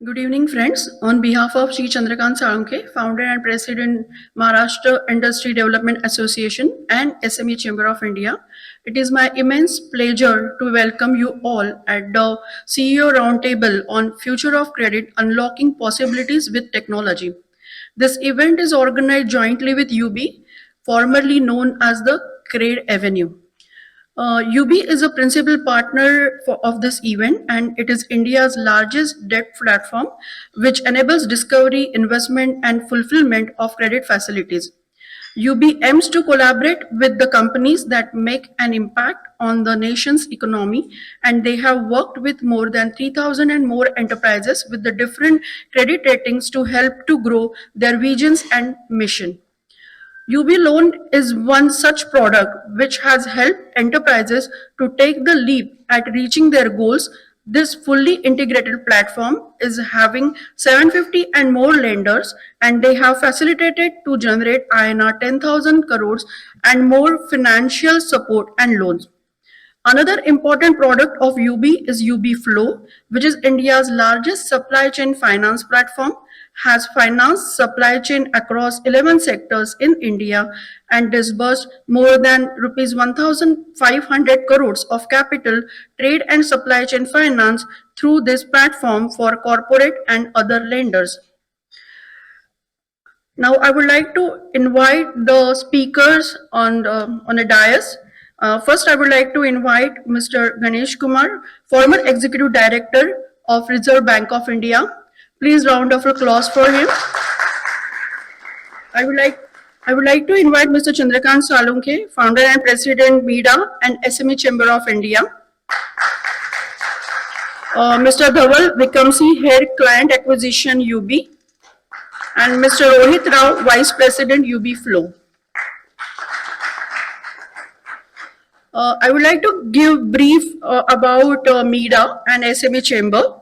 Good evening, friends. On behalf of Sri Chandrakant Salunkhe, founder and president, Maharashtra Industry Development Association and SME Chamber of India, it is my immense pleasure to welcome you all at the CEO Roundtable on Future of Credit: Unlocking Possibilities with Technology. This event is organized jointly with UB, formerly known as the Crade Avenue. UB is a principal partner of this event, and it is India's largest debt platform, which enables discovery, investment, and fulfillment of credit facilities. UB aims to collaborate with the companies that make an impact on the nation's economy, and they have worked with more than 3,000 and more enterprises with the different credit ratings to help to grow their visions and mission. UB Loan is one such product which has helped enterprises to take the leap at reaching their goals. This fully integrated platform is having 750 and more lenders, and they have facilitated to generate INR 10,000 crores and more financial support and loans. Another important product of UB is UB Flow, which is India's largest supply chain finance platform, has financed supply chain across 11 sectors in India and disbursed more than rupees 1,500 crores of capital, trade and supply chain finance through this platform for corporate and other lenders. Now, I would like to invite the speakers on a dais. First, I would like to invite Mr. Ganesh Kumar, former Executive Director of Reserve Bank of India. Please round of applause for him. I would like to invite Mr. Chandrakant Salunkhe, Founder and President, MIDA and SME Chamber of India. Mr. Dhaval Vikamsi, Head Client Acquisition, UB. And Mr. Rohit Rao, Vice President, UB Flow. I would like to give brief about MIDA and SME Chamber.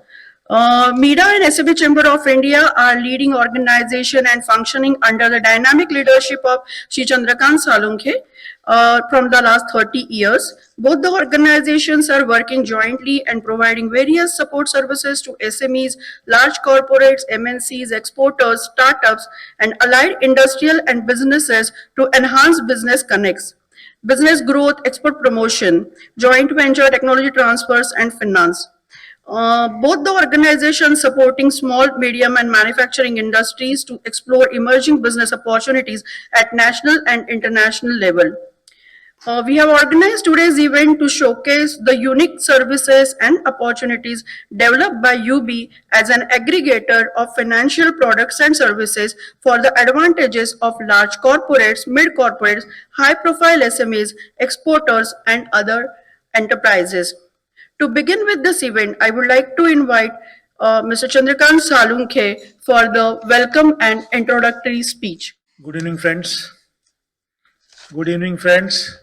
MIDA and SME Chamber of India are leading organization and functioning under the dynamic leadership of Sri Chandrakant Salunkhe from the last 30 years. Both the organizations are working jointly and providing various support services to SMEs, large corporates, MNCs, exporters, startups, and allied industrial and businesses to enhance business connects, business growth, export promotion, joint venture, technology transfers, and finance. Both the organizations supporting small, medium, and manufacturing industries to explore emerging business opportunities at national and international level. We have organized today's event to showcase the unique services and opportunities developed by UB as an aggregator of financial products and services for the advantages of large corporates, mid-corporates, high-profile SMEs, exporters, and other enterprises. To begin with this event, I would like to invite Mr. Chandrakant Salunkhe for the welcome and introductory speech. Good evening, friends. Good evening, friends.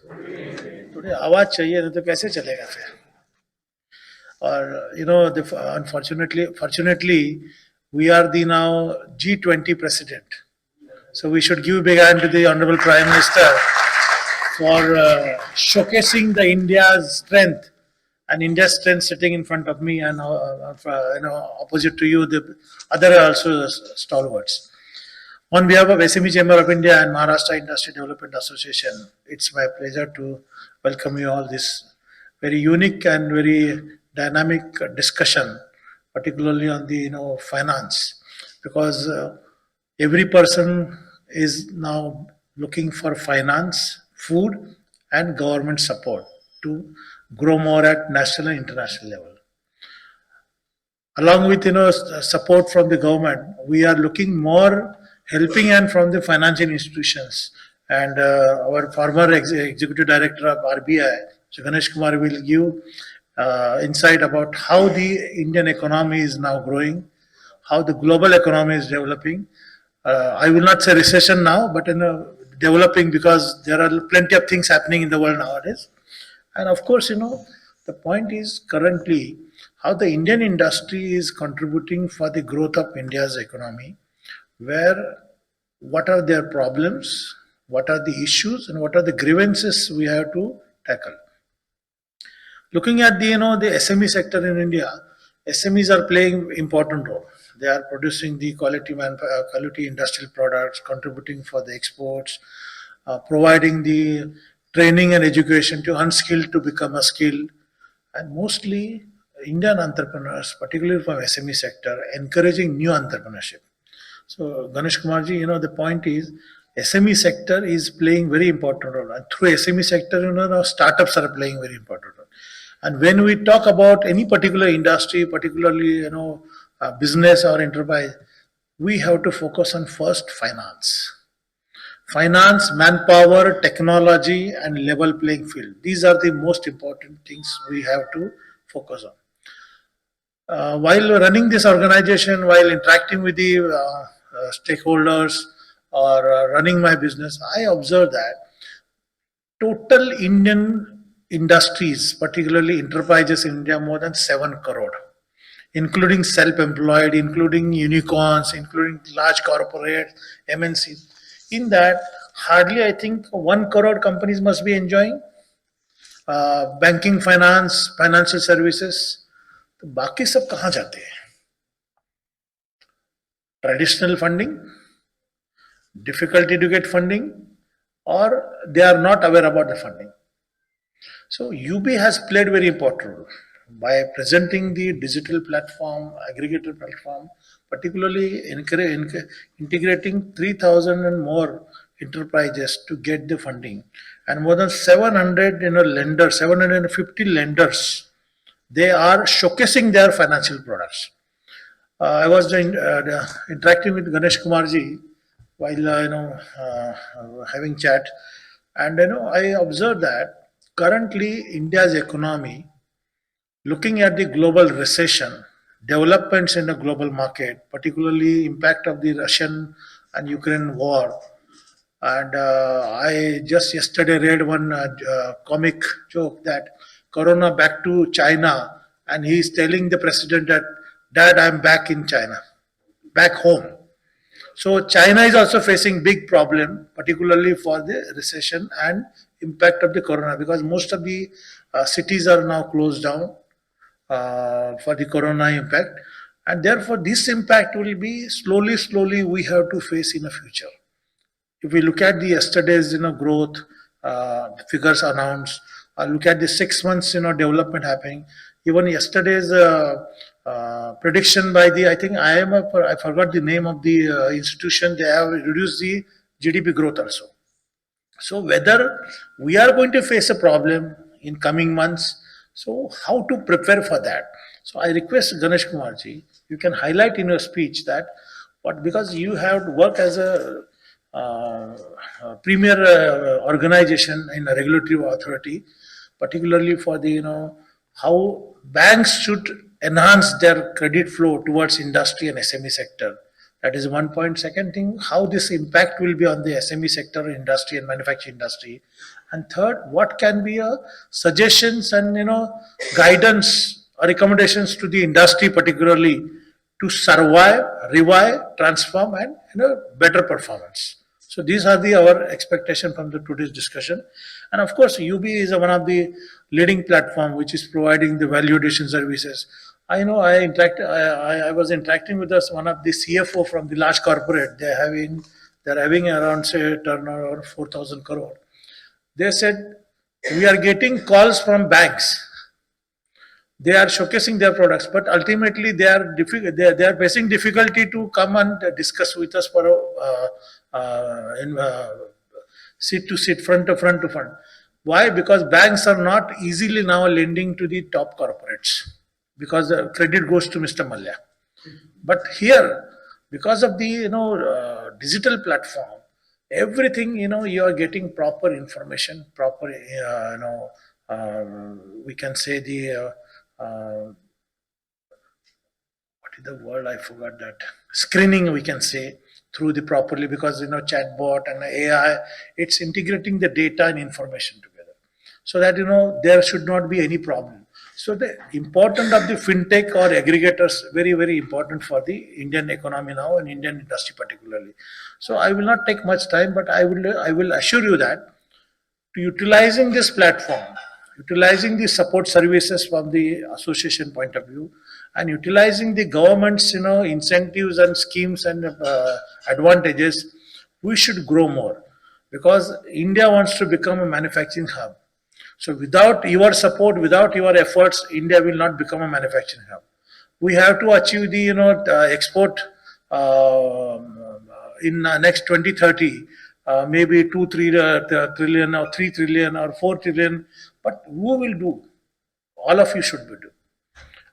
Today आवाज चाहिए नहीं तो कैसे चलेगा फिर? और fortunately, we are the now G20 president. So we should give a big hand to the Honorable Prime Minister for showcasing the India's strength, and India's strength sitting in front of me and opposite to you, the other also stalwarts. On behalf of SME Chamber of India and Maharashtra Industry Development Association, it's my pleasure to welcome you all this very unique and very dynamic discussion, particularly on the finance, because every person is now looking for finance, food, and government support to grow more at national and international level. Along with support from the government, we are looking more helping hand from the financial institutions, and our former executive director of RBI, Mr. Ganesh Kumar, will give insight about how the Indian economy is now growing, how the global economy is developing. I will not say recession now, but developing, because there are plenty of things happening in the world nowadays. And of course, the point is currently how the Indian industry is contributing for the growth of India's economy, where what are their problems, what are the issues, and what are the grievances we have to tackle. Looking at the SME sector in India, SMEs are playing important role. They are producing the quality industrial products, contributing for the exports, providing the training and education to unskilled to become a skilled, and mostly Indian entrepreneurs, particularly from SME sector, encouraging new entrepreneurship. So Ganesh Kumarji, the point is SME sector is playing very important role, and through SME sector, now startups are playing very important role. And when we talk about any particular industry, particularly business or enterprise, we have to focus on first finance, manpower, technology, and level playing field. These are the most important things we have to focus on. While running this organization, while interacting with the stakeholders or running my business, I observe that total Indian industries, particularly enterprises in India, more than 7 crore, including self-employed, including unicorns, including large corporates, MNCs. In that, hardly I think 1 crore companies must be enjoying banking, finance, financial services. तो बाकी सब कहाँ जाते हैं? Traditional funding, difficulty to get funding, or they are not aware about the funding. So UB has played very important role by presenting the digital platform, aggregator platform, particularly integrating 3,000 and more enterprises to get the funding, and more than 700 lenders, 750 lenders. They are showcasing their financial products. I was interacting with Ganesh Kumarji while having chat, and I observed that currently India's economy, looking at the global recession, developments in the global market, particularly impact of the Russian and Ukraine war, and I just yesterday read one comic joke that Corona back to China, and he is telling the president that, Dad, I'm back in China, back home. So China is also facing big problem, particularly for the recession and impact of the Corona, because most of the cities are now closed down for the Corona impact, and therefore this impact will be slowly we have to face in the future. If we look at the yesterday's growth figures announced, look at the 6 months development happening. Even yesterday's prediction by the, I think IMF, I forgot the name of the institution, they have reduced the GDP growth also. So whether we are going to face a problem in coming months, so how to prepare for that? So I request Ganesh Kumarji, you can highlight in your speech that because you have to work as a premier organization in a regulatory authority, particularly for the how banks should enhance their credit flow towards industry and SME sector. That is one point. Second thing, how this impact will be on the SME sector, industry and manufacturing industry. And third, what can be suggestions and guidance or recommendations to the industry, particularly to survive, revive, transform, and better performance. So these are our expectation from the today's discussion. And of course, UB is one of the leading platform which is providing the value addition services. I know I was interacting with one of the CFO from the large corporate. They're having around, say, turnover 4,000 crore. They said, we are getting calls from banks. They are showcasing their products, but ultimately they are facing difficulty to come and discuss with us for seat to seat, front to front. Why? Because banks are not easily now lending to the top corporates, because the credit goes to Mr. Mallya. But here, because of the digital platform, everything you are getting proper information, proper we can say the what is the word? I forgot that. Screening, we can say, through the properly, because chatbot and AI, it's integrating the data and information together, so that there should not be any problem. So the importance of the fintech or aggregators very, very important for the Indian economy now and Indian industry particularly. So I will not take much time, but I will assure you that to utilizing this platform, utilizing the support services from the association point of view, and utilizing the government's incentives and schemes and advantages, we should grow more, because India wants to become a manufacturing hub. So without your support, without your efforts, India will not become a manufacturing hub. We have to achieve the export in next 2030, maybe 2-3 trillion or 3 trillion or 4 trillion. But who will do? All of you should be do,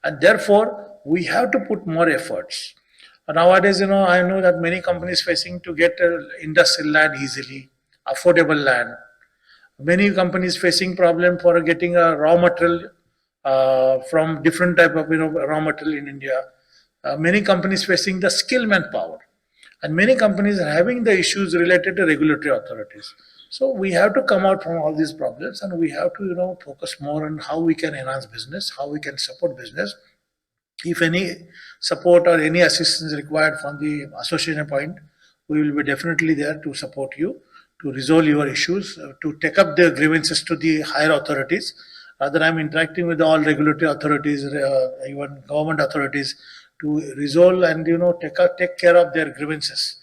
and therefore we have to put more efforts. Nowadays, I know that many companies facing to get industrial land easily, affordable land. Many companies facing problem for getting a raw material from different type of raw material in India. Many companies facing the skill manpower, and many companies are having the issues related to regulatory authorities. So we have to come out from all these problems, and we have to focus more on how we can enhance business, how we can support business. If any support or any assistance required from the association point, we will be definitely there to support you, to resolve your issues, to take up the grievances to the higher authorities. Rather, I'm interacting with all regulatory authorities, even government authorities, to resolve and take care of their grievances.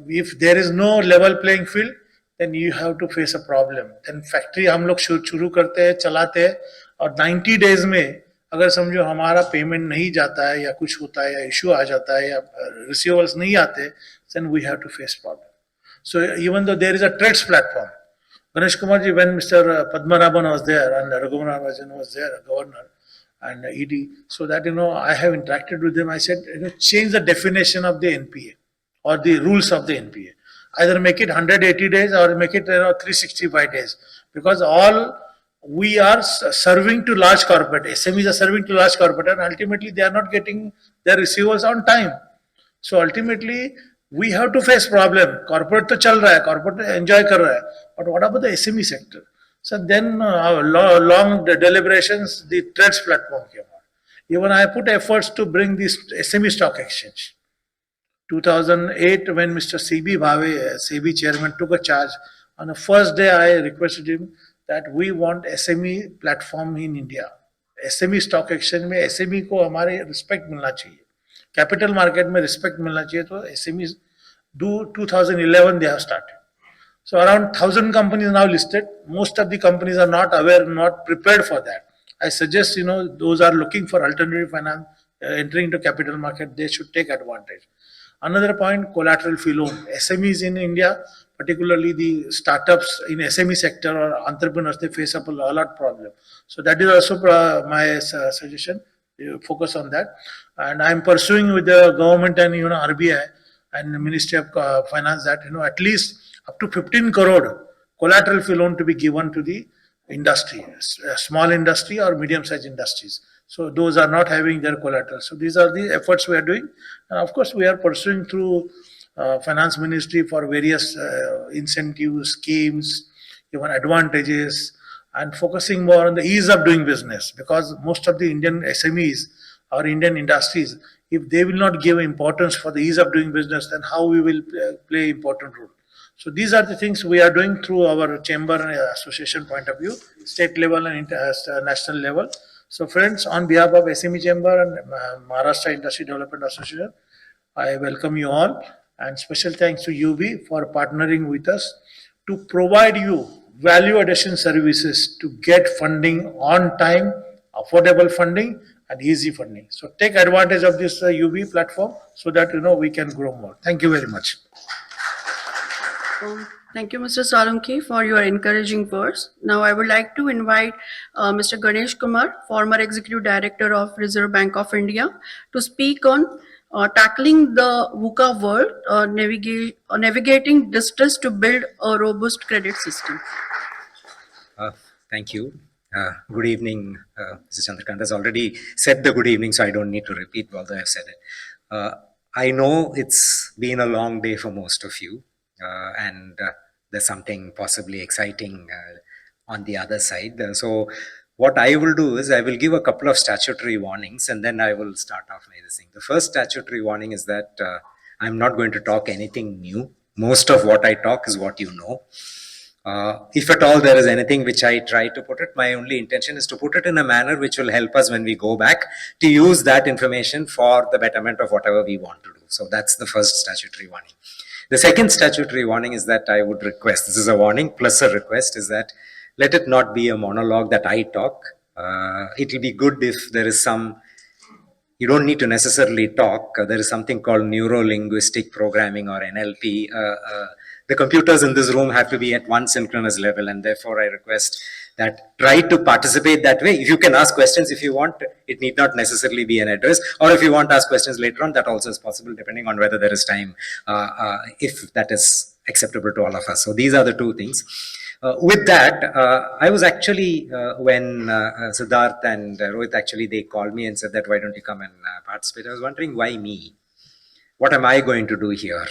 If there is no level playing field, then you have to face a problem. Then factory हम लोग शुरू करते हैं, चलाते हैं, और 90 days में अगर समझो हमारा पेमेंट नहीं जाता है या कुछ होता है या इश्यू आ जाता है या रिसीवर्स नहीं आते, then we have to face problem. So even though there is a trades platform, Ganesh Kumar ji, when Mr. Padmanabhan was there and Raghuram Rajan was there, governor and ED, so that I have interacted with them. I said, change the definition of the NPA or the rules of the NPA. Either make it 180 days or make it 365 days, because all we are serving to large corporate. SMEs are serving to large corporate, and ultimately they are not getting their receivables on time. So ultimately we have to face problem. Corporate to chal raha hai, corporate enjoy kar raha hai, but what about the SME sector? So then long deliberations, the trades platform came out. Even I put efforts to bring this SME stock exchange. 2008, when Mr. C.B. Bhave, SEBI chairman, took a charge, on the first day I requested him that we want SME platform in India. SME stock exchange में SME को हमारे respect मिलना चाहिए, capital market में respect मिलना चाहिए. तो SMEs do 2011 they have started. So around 1,000 companies now listed. Most of the companies are not aware, not prepared for that. I suggest those are looking for alternative finance, entering into capital market, they should take advantage. Another point, collateral free loan. SMEs in India, particularly the startups in SME sector or entrepreneurs, they face up a lot problem. So that is also my suggestion. Focus on that. And I am pursuing with the government and RBI and the Ministry of Finance that at least up to 15 crore collateral free loan to be given to the industry, small industry or medium-sized industries. So those are not having their collateral. So these are the efforts we are doing, and of course we are pursuing through Finance Ministry for various incentives, schemes, even advantages, and focusing more on the ease of doing business, because most of the Indian SMEs or Indian industries, if they will not give importance for the ease of doing business, then how we will play important role. So these are the things we are doing through our chamber and association point of view, state level and national level. So friends, on behalf of SME Chamber and Maharashtra Industry Development Association, I welcome you all, and special thanks to UB for partnering with us to provide you value addition services to get funding on time, affordable funding and easy funding. So take advantage of this UB platform so that we can grow more. Thank you very much. Thank you, Mr. Salunki, for your encouraging words. Now I would like to invite Mr. Ganesh Kumar, former Executive Director of Reserve Bank of India, to speak on tackling the VUCA world, navigating distress to build a robust credit system. Thank you. Good evening, Mr. Chandrakant has already said the good evening, so I don't need to repeat, although I've said it. I know it's been a long day for most of you, and there's something possibly exciting on the other side. So what I will do is I will give a couple of statutory warnings, and then I will start off by this thing. The first statutory warning is that I'm not going to talk anything new. Most of what I talk is what you know. If at all there is anything which I try to put it, my only intention is to put it in a manner which will help us when we go back to use that information for the betterment of whatever we want to do. So that's the first statutory warning. The second statutory warning is that I would request, this is a warning plus a request, is that let it not be a monologue that I talk. It will be good if there is some, you don't need to necessarily talk. There is something called neuro-linguistic programming or NLP. The computers in this room have to be at one synchronous level, and therefore I request that try to participate that way. If you can ask questions if you want, it need not necessarily be an address, or if you want to ask questions later on, that also is possible depending on whether there is time, if that is acceptable to all of us. So these are the two things. With that, I was actually, when Siddharth and Rohit actually, they called me and said that, why don't you come and participate? I was wondering, why me? What am I going to do here?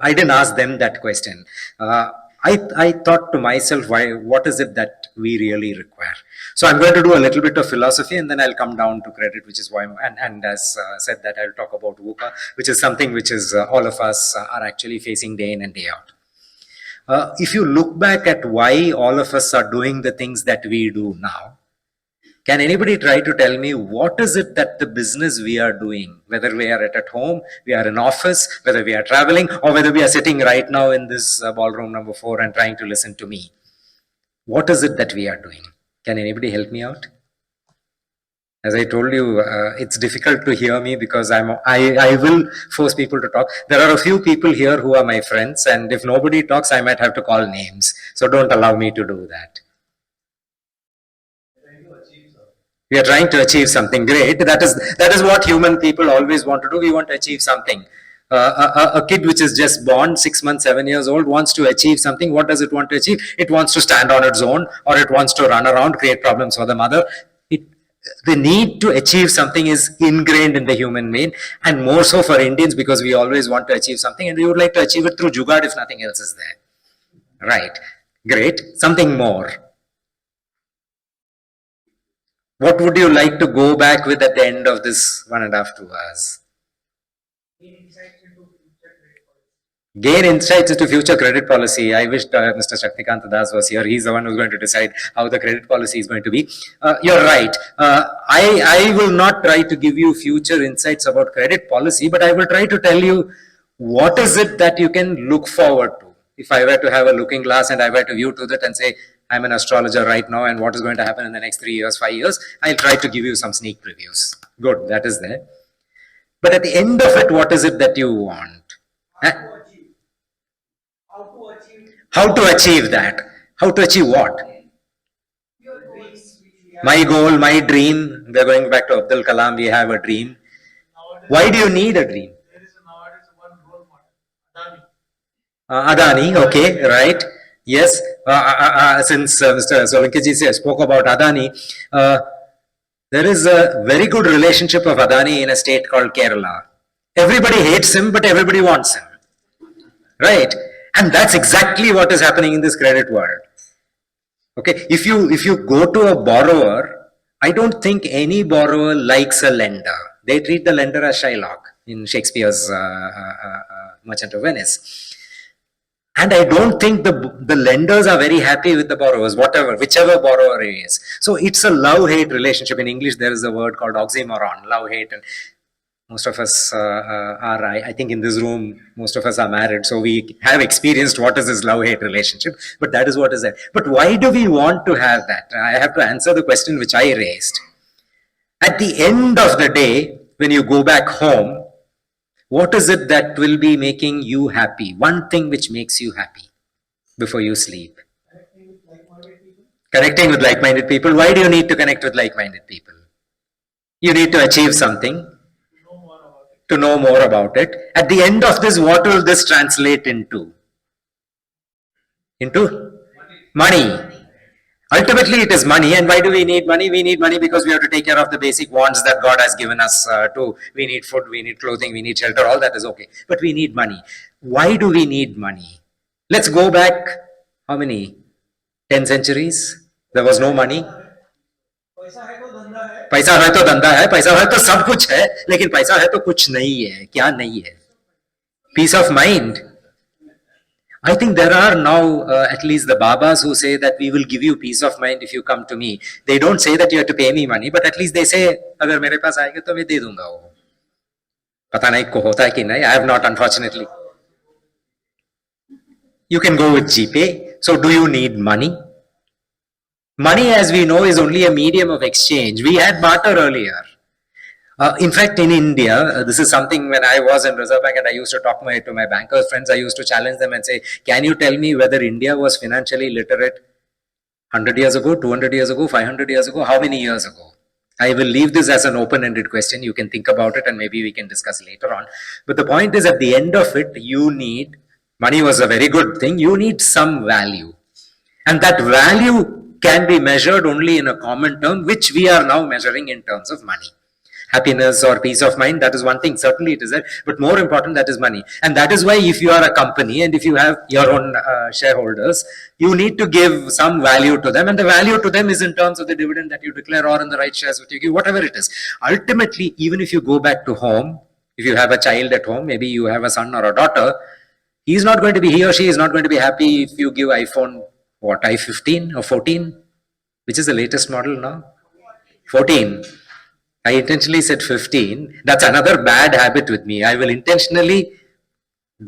I didn't ask them that question. I thought to myself, what is it that we really require? So I'm going to do a little bit of philosophy, and then I'll come down to credit, which is why, and as said that, I'll talk about VUCA, which is something which is all of us are actually facing day in and day out. If you look back at why all of us are doing the things that we do now, can anybody try to tell me what is it that the business we are doing, whether we are at home, we are in office, whether we are traveling, or whether we are sitting right now in this ballroom number 4 and trying to listen to me? What is it that we are doing? Can anybody help me out? As I told you, it's difficult to hear me because I will force people to talk. There are a few people here who are my friends, and if nobody talks, I might have to call names. So don't allow me to do that. We are trying to achieve something great. That is what human people always want to do. We want to achieve something. A kid which is just born, 6 months, 7 years old, wants to achieve something. What does it want to achieve? It wants to stand on its own, or it wants to run around, create problems for the mother. The need to achieve something is ingrained in the human being, and more so for Indians, because we always want to achieve something and we would like to achieve it through jugaad if nothing else is there. Right. Great. Something more. What would you like to go back with at the end of this 1.5 to 2 hours? Gain insights into future credit policy. I wish Mr. Shaktikant Das was here. He's the one who's going to decide how the credit policy is going to be. You're right. I will not try to give you future insights about credit policy, but I will try to tell you what is it that you can look forward to. If I were to have a looking glass and I were to view to that and say, I'm an astrologer right now, and what is going to happen in the next 3 years, 5 years, I'll try to give you some sneak previews. Good, that is there. But at the end of it, what is it that you want? How to achieve that? How to achieve what? My goal, my dream. We're going back to Abdul Kalam. We have a dream. Why do you need a dream? There is nowadays one role model, Adani. Adani, okay, right. Yes, since Mr. Solanki spoke about Adani, there is a very good relationship of Adani in a state called Kerala. Everybody hates him, but everybody wants him. Right? And that's exactly what is happening in this credit world. Okay, if you go to a borrower, I don't think any borrower likes a lender. They treat the lender as Shylock in Shakespeare's Merchant of Venice. And I don't think the lenders are very happy with the borrowers, whichever borrower he is. So it's a love-hate relationship. In English, there is a word called oxymoron, love-hate. And most of us are, I think in this room, most of us are married. So we have experienced what is this love-hate relationship. But that is what is there. But why do we want to have that? I have to answer the question which I raised. At the end of the day, when you go back home, what is it that will be making you happy? One thing which makes you happy before you sleep. Connecting with like-minded people. Why do you need to connect with like-minded people? You need to achieve something. To know more about it. At the end of this, what will this translate into? Into? Money. Ultimately, it is money. And why do we need money? We need money because we have to take care of the basic wants that God has given us to. We need food, we need clothing, we need shelter. All that is okay. But we need money. Why do we need money? Let's go back, how many? 10 centuries? There was no money. पैसा है तो धंधा है, पैसा है तो सब कुछ है, लेकिन पैसा है तो कुछ नहीं है. क्या नहीं है? Peace of mind. I think there are now at least the Babas who say that we will give you peace of mind if you come to me. They don't say that you have to pay me money, but at least they say, अगर मेरे पास आएगा तो मैं दे दूंगा वो. पता नहीं को होता है कि नहीं. I have not, unfortunately. You can go with GPay. So do you need money? Money, as we know, is only a medium of exchange. We had barter earlier. In fact, in India, this is something when I was in Reserve Bank and I used to talk to my bankers friends, I used to challenge them and say, can you tell me whether India was financially literate 100 years ago, 200 years ago, 500 years ago, how many years ago? I will leave this as an open-ended question. You can think about it and maybe we can discuss later on. But the point is, at the end of it, you need, money was a very good thing, you need some value. And that value can be measured only in a common term, which we are now measuring in terms of money. Happiness or peace of mind, that is one thing, certainly it is there, but more important, that is money. And that is why if you are a company and if you have your own shareholders, you need to give some value to them, and the value to them is in terms of the dividend that you declare or in the right shares that you give, whatever it is. Ultimately, even if you go back to home, if you have a child at home, maybe you have a son or a daughter, he or she is not going to be happy if you give iPhone, what, i15 or 14, which is the latest model now? 14. I intentionally said 15. That's another bad habit with me. I will intentionally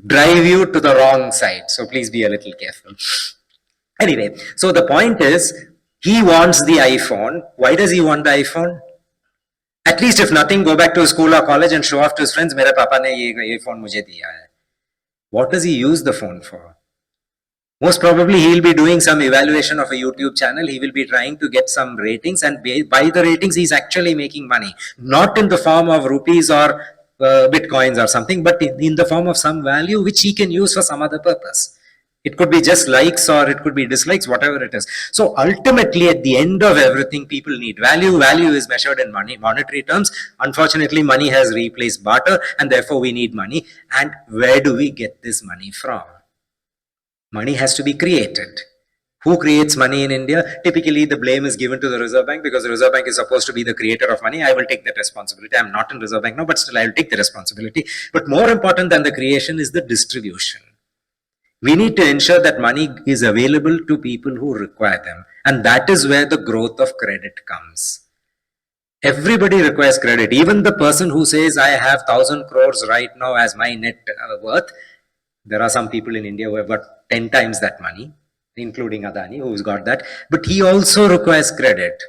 drive you to the wrong side. So please be a little careful. Anyway, so the point is, he wants the iPhone. Why does he want the iPhone? At least if nothing, go back to school or college and show off to his friends, मेरे पापा ने ये phone मुझे दिया है. What does he use the phone for? Most probably he'll be doing some evaluation of a YouTube channel. He will be trying to get some ratings, and by the ratings, he's actually making money. Not in the form of rupees or bitcoins or something, but in the form of some value which he can use for some other purpose. It could be just likes or it could be dislikes, whatever it is. So ultimately, at the end of everything, people need value. Value is measured in money, monetary terms. Unfortunately, money has replaced barter, and therefore we need money. And where do we get this money from? Money has to be created. Who creates money in India? Typically, the blame is given to the Reserve Bank because the Reserve Bank is supposed to be the creator of money. I will take that responsibility. I'm not in Reserve Bank now, but still I will take the responsibility. But more important than the creation is the distribution. We need to ensure that money is available to people who require them. And that is where the growth of credit comes. Everybody requires credit. Even the person who says, I have 1,000 crores right now as my net worth. There are some people in India who have got 10 times that money, including Adani, who's got that. But he also requires credit.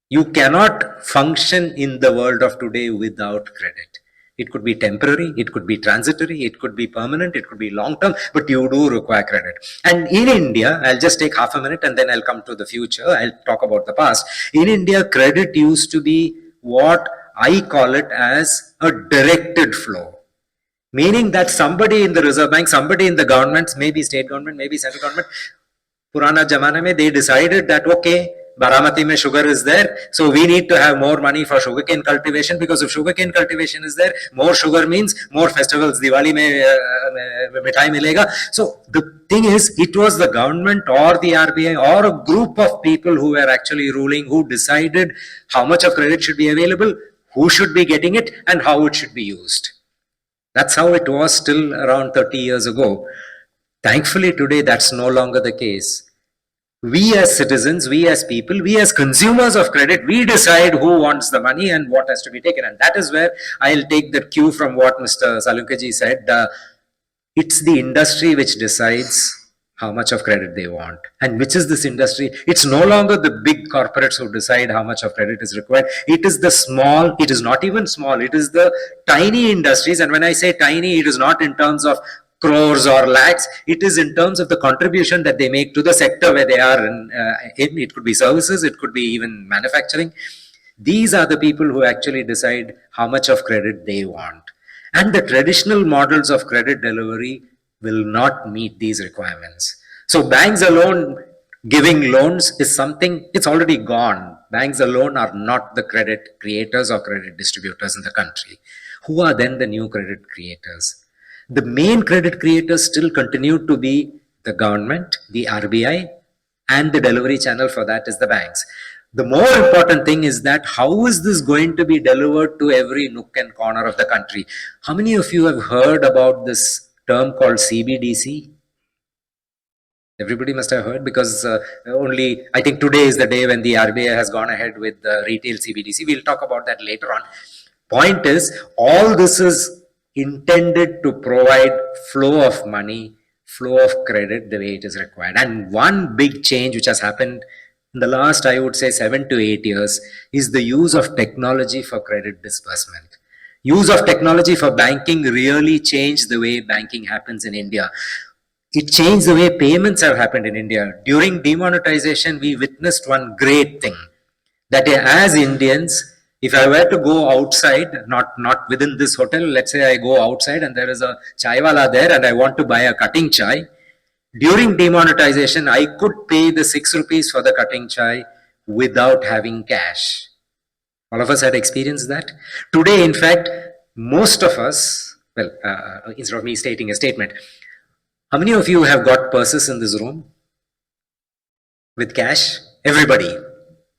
You cannot function in the world of today without credit. It could be temporary, it could be transitory, it could be permanent, it could be long-term, but you do require credit. And in India, I'll just take half a minute and then I'll come to the future. I'll talk about the past. In India, credit used to be what I call it as a directed flow. Meaning that somebody in the Reserve Bank, somebody in the governments, maybe state government, maybe central government, Purana Jamana mein, they decided that, okay, Baramati mein sugar is there, so we need to have more money for sugarcane cultivation, because if sugarcane cultivation is there, more sugar means more festivals, Diwali mein mithai milega. So the thing is, it was the government or the RBI or a group of people who were actually ruling, who decided how much of credit should be available, who should be getting it, and how it should be used. That's how it was till around 30 years ago. Thankfully, today that's no longer the case. We as citizens, we as people, we as consumers of credit, we decide who wants the money and what has to be taken. And that is where I'll take the cue from what Mr. Salunkeji said. It's the industry which decides how much of credit they want. And which is this industry? It's no longer the big corporates who decide how much of credit is required. It is the small, it is not even small, it is the tiny industries. And when I say tiny, it is not in terms of crores or lakhs, it is in terms of the contribution that they make to the sector where they are in. It could be services, it could be even manufacturing. These are the people who actually decide how much of credit they want. And the traditional models of credit delivery will not meet these requirements. So banks alone giving loans is something, it's already gone. Banks alone are not the credit creators or credit distributors in the country. Who are then the new credit creators? The main credit creators still continue to be the government, the RBI, and the delivery channel for that is the banks. The more important thing is that how is this going to be delivered to every nook and corner of the country? How many of you have heard about this term called CBDC? Everybody must have heard because only I think today is the day when the RBI has gone ahead with the retail CBDC. We'll talk about that later on. Point is, all this is intended to provide flow of money, flow of credit the way it is required. And one big change which has happened in the last, I would say, 7 to 8 years is the use of technology for credit disbursement. Use of technology for banking really changed the way banking happens in India. It changed the way payments have happened in India. During demonetization, we witnessed one great thing, that as Indians, if I were to go outside, not within this hotel, let's say I go outside and there is a chai wala there and I want to buy a cutting chai, during demonetization, I could pay the 6 rupees for the cutting chai without having cash. All of us had experienced that. Today, in fact, most of us, well, instead of me stating a statement, how many of you have got purses in this room with cash? Everybody.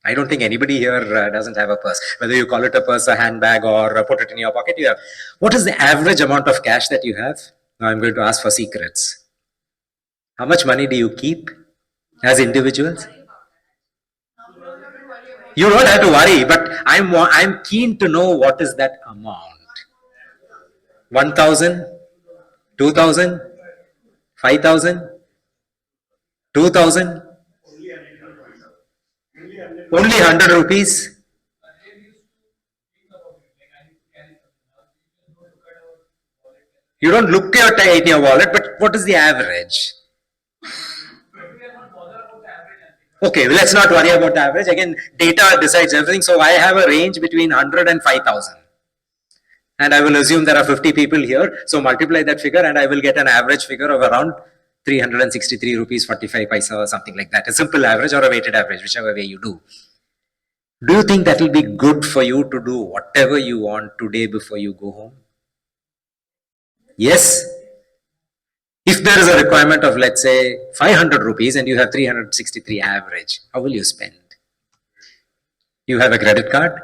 I don't think anybody here doesn't have a purse. Whether you call it a purse, a handbag, or put it in your pocket, you have. What is the average amount of cash that you have? Now I'm going to ask for secrets. How much money do you keep as individuals? You don't have to worry, but I'm keen to know what is that amount. 1,000, 2,000, 5,000, 2,000, only 100 rupees. You don't look in your wallet, but what is the average? Okay, let's not worry about the average. Again, data decides everything. So I have a range between 100 and 5,000. And I will assume there are 50 people here. So multiply that figure and I will get an average figure of around 363 rupees 45 paisa or something like that. A simple average or a weighted average, whichever way you do. Do you think that will be good for you to do whatever you want today before you go home? Yes. If there is a requirement of, let's say, 500 rupees and you have 363 average, how will you spend? You have a credit card?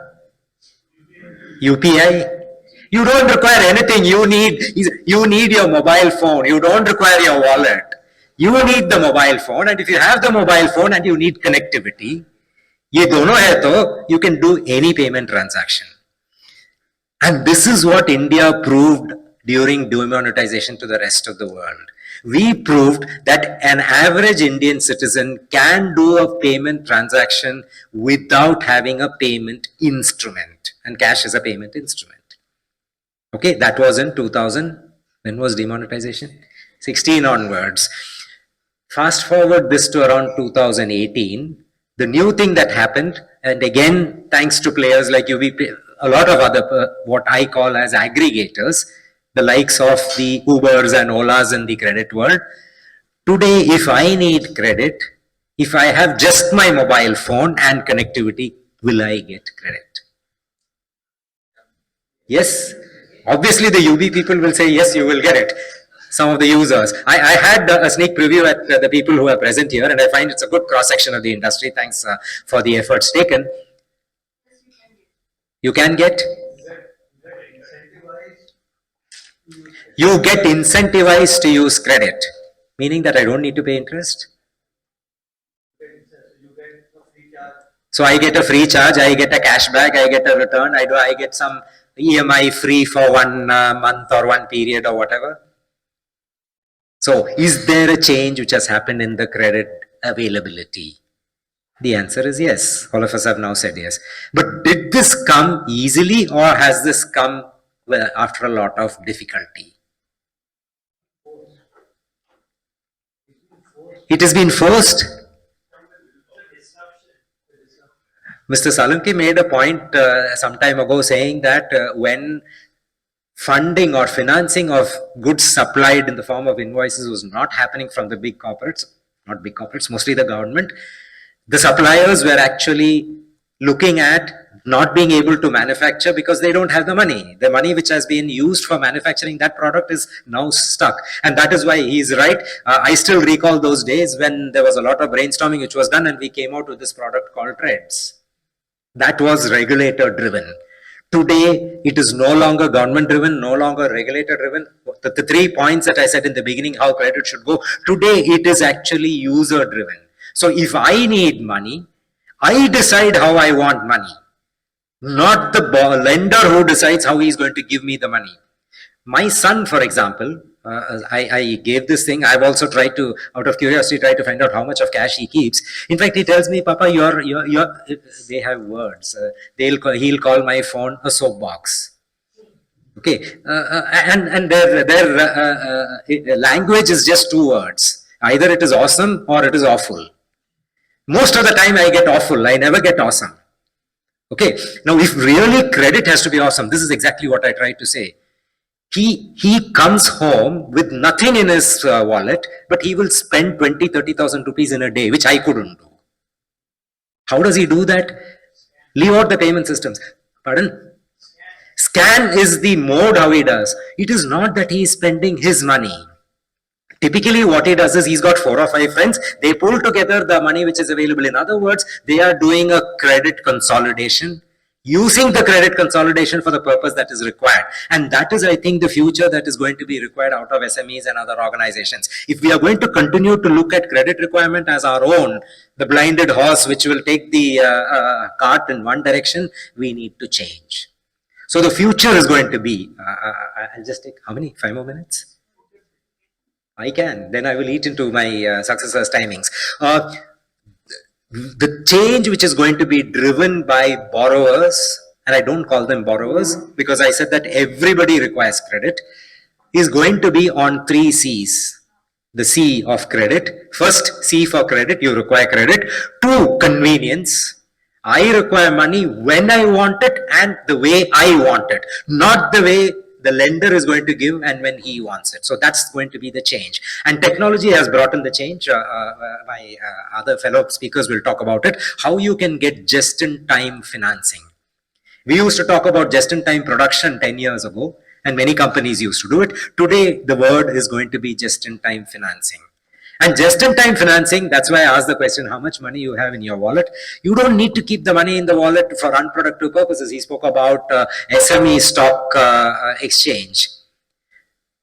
UPI? You don't require anything. You need your mobile phone. You don't require your wallet. You need the mobile phone, and if you have the mobile phone and you need connectivity, ये दोनों है तो you can do any payment transaction. And this is what India proved during demonetization to the rest of the world. We proved that an average Indian citizen can do a payment transaction without having a payment instrument. And cash is a payment instrument. Okay, that was in 2000. When was demonetization? 16 onwards. Fast forward this to around 2018. The new thing that happened, and again, thanks to players like UBP, a lot of other, what I call as aggregators, the likes of the Ubers and Olas in the credit world. Today, if I need credit, if I have just my mobile phone and connectivity, will I get credit? Yes. Obviously, the UB people will say, yes, you will get it. Some of the users. I had a sneak preview at the people who are present here, and I find it's a good cross-section of the industry. Thanks for the efforts taken. You can get? You get incentivized to use credit, meaning that I don't need to pay interest. So I get a free charge, I get a cashback, I get a return, I get some EMI free for 1 month or 1 period or whatever. So is there a change which has happened in the credit availability? The answer is yes. All of us have now said yes. But did this come easily or has this come after a lot of difficulty? It has been forced. Mr. Salunki made a point some time ago saying that when funding or financing of goods supplied in the form of invoices was not happening from the big corporates, not big corporates, mostly the government, the suppliers were actually looking at not being able to manufacture because they don't have the money. The money which has been used for manufacturing that product is now stuck. And that is why he is right. I still recall those days when there was a lot of brainstorming which was done and we came out with this product called Threads. That was regulator driven. Today, it is no longer government driven, no longer regulator driven. The 3 points that I said in the beginning, how credit should go, today it is actually user driven. So if I need money, I decide how I want money, not the lender who decides how he is going to give me the money. My son, for example, I gave this thing. I've also tried to, out of curiosity, try to find out how much of cash he keeps. In fact, he tells me, Papa, they have words. He'll call my phone a soapbox. Okay, and their language is just 2 words. Either it is awesome or it is awful. Most of the time I get awful. I never get awesome. Okay, now if really credit has to be awesome, this is exactly what I tried to say. He comes home with nothing in his wallet, but he will spend 20,000-30,000 rupees in a day, which I couldn't do. How does he do that? Leave out the payment systems. Pardon? Scan is the mode how he does. It is not that he is spending his money. Typically what he does is he's got 4 or 5 friends, they pull together the money which is available. In other words, they are doing a credit consolidation, using the credit consolidation for the purpose that is required. And that is, I think, the future that is going to be required out of SMEs and other organizations. If we are going to continue to look at credit requirement as our own, the blinded horse which will take the cart in one direction, we need to change. So the future is going to be, I'll just take, how many, 5 more minutes? I can, then I will eat into my successor's timings. The change which is going to be driven by borrowers, and I don't call them borrowers because I said that everybody requires credit, is going to be on 3 C's. The C of credit. First, C for credit, you require credit. 2, convenience. I require money when I want it and the way I want it, not the way the lender is going to give and when he wants it. So that's going to be the change. And technology has brought in the change. My other fellow speakers will talk about it. How you can get just-in-time financing. We used to talk about just-in-time production 10 years ago, and many companies used to do it. Today, the word is going to be just-in-time financing. And just-in-time financing, that's why I asked the question, how much money you have in your wallet. You don't need to keep the money in the wallet for unproductive purposes. He spoke about SME stock exchange.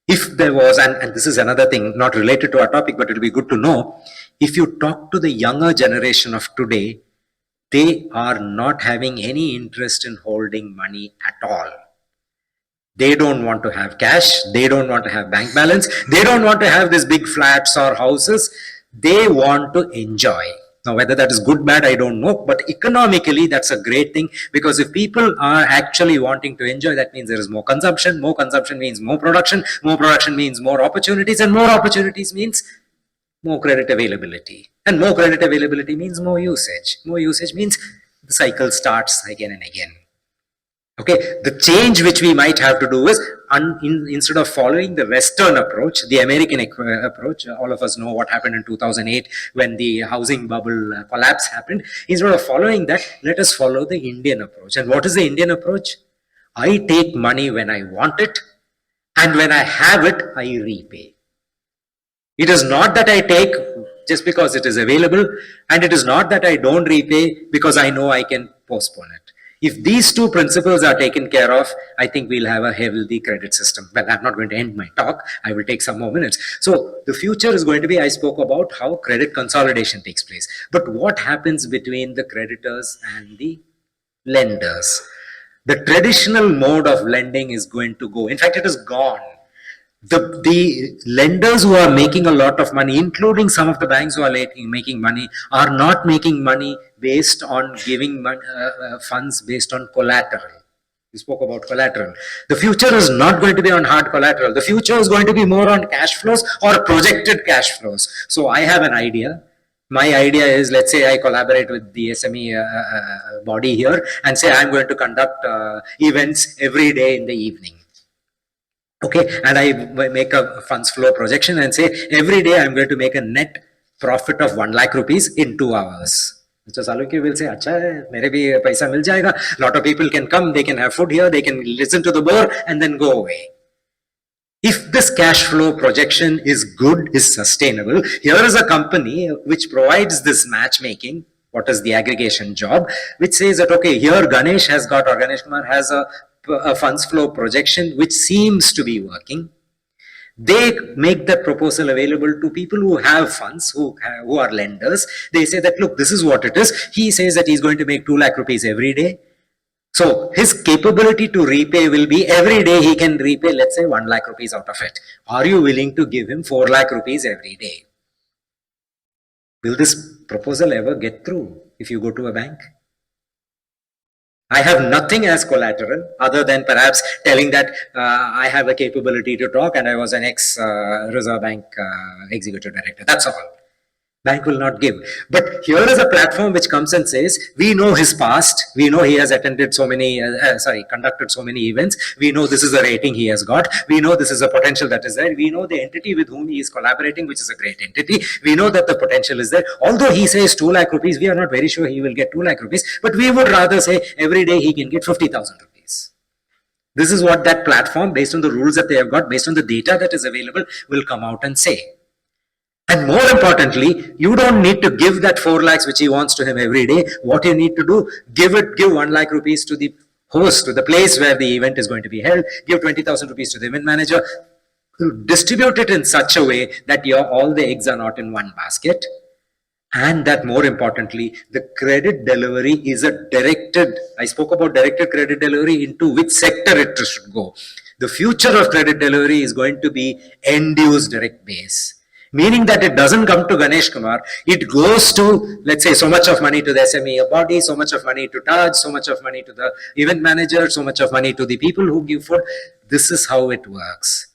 If there was, and this is another thing not related to our topic, but it'll be good to know, if you talk to the younger generation of today, they are not having any interest in holding money at all. They don't want to have cash. They don't want to have bank balance. They don't want to have these big flats or houses. They want to enjoy. Now, whether that is good, bad, I don't know. But economically, that's a great thing, because if people are actually wanting to enjoy, that means there is more consumption. More consumption means more production. More production means more opportunities. And more opportunities means more credit availability. And more credit availability means more usage. More usage means the cycle starts again and again. Okay, the change which we might have to do is, instead of following the Western approach, the American approach, all of us know what happened in 2008 when the housing bubble collapse happened. Instead of following that, let us follow the Indian approach. And what is the Indian approach? I take money when I want it, and when I have it, I repay. It is not that I take just because it is available, and it is not that I don't repay because I know I can postpone it. If these 2 principles are taken care of, I think we'll have a healthy credit system. Well, I'm not going to end my talk. I will take some more minutes. So the future is going to be, I spoke about how credit consolidation takes place. But what happens between the creditors and the lenders? The traditional mode of lending is going to go. In fact, it is gone. The lenders who are making a lot of money, including some of the banks who are making money, are not making money based on giving funds based on collateral. We spoke about collateral. The future is not going to be on hard collateral. The future is going to be more on cash flows or projected cash flows. So I have an idea. My idea is, let's say I collaborate with the SME body here and say I'm going to conduct events every day in the evening. Okay, and I make a funds flow projection and say every day I'm going to make a net profit of 1 lakh rupees in 2 hours. Mr. Salukya will say, "Acha hai, mere bhi paisa mil jayega." Lot of people can come, they can have food here, they can listen to the bore and then go away. If this cash flow projection is good, is sustainable, here is a company which provides this matchmaking. what is the aggregation job, which says that, okay, here Ganesh has got, or Ganesh Kumar has a funds flow projection which seems to be working. They make that proposal available to people who have funds, who are lenders. They say that, look, this is what it is. He says that he's going to make 2 lakh rupees every day. So his capability to repay will be every day he can repay, let's say 1 lakh rupees out of it. Are you willing to give him 4 lakh rupees every day? Will this proposal ever get through if you go to a bank? I have nothing as collateral other than perhaps telling that I have a capability to talk and I was an ex-Reserve Bank executive director. That's all. Bank will not give. But here is a platform which comes and says, we know his past. We know he has attended so many, conducted so many events. We know this is a rating he has got. We know this is a potential that is there. We know the entity with whom he is collaborating, which is a great entity. We know that the potential is there. Although he says 2 lakh rupees, we are not very sure he will get 2 lakh rupees. But we would rather say every day he can get 50,000 rupees. This is what that platform, based on the rules that they have got, based on the data that is available, will come out and say. And more importantly, you don't need to give that 4 lakhs which he wants to him every day. What you need to do, give 1 lakh rupees to the host, to the place where the event is going to be held, give 20,000 rupees to the event manager, distribute it in such a way that all the eggs are not in one basket. And that more importantly, the credit delivery is a directed, I spoke about directed credit delivery into which sector it should go. The future of credit delivery is going to be end-use direct base. Meaning that it doesn't come to Ganesh Kumar, it goes to, let's say, so much of money to the SME body, so much of money to Taj, so much of money to the event manager, so much of money to the people who give food. This is how it works.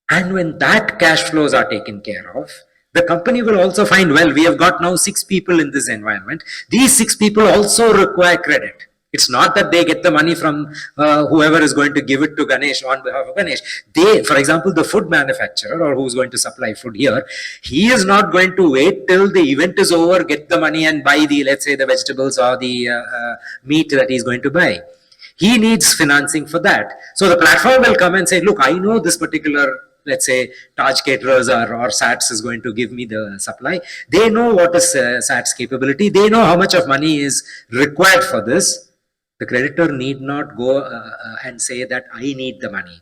And when that cash flows are taken care of, the company will also find, well, we have got now 6 people in this environment. These 6 people also require credit. It's not that they get the money from whoever is going to give it to Ganesh on behalf of Ganesh. They, for example, the food manufacturer or who's going to supply food here, he is not going to wait till the event is over, get the money and buy the, let's say, the vegetables or the meat that he's going to buy. He needs financing for that. So the platform will come and say, look, I know this particular, let's say, Taj Caterers or SATS is going to give me the supply. They know what is SATS capability. They know how much of money is required for this. The creditor need not go and say that I need the money.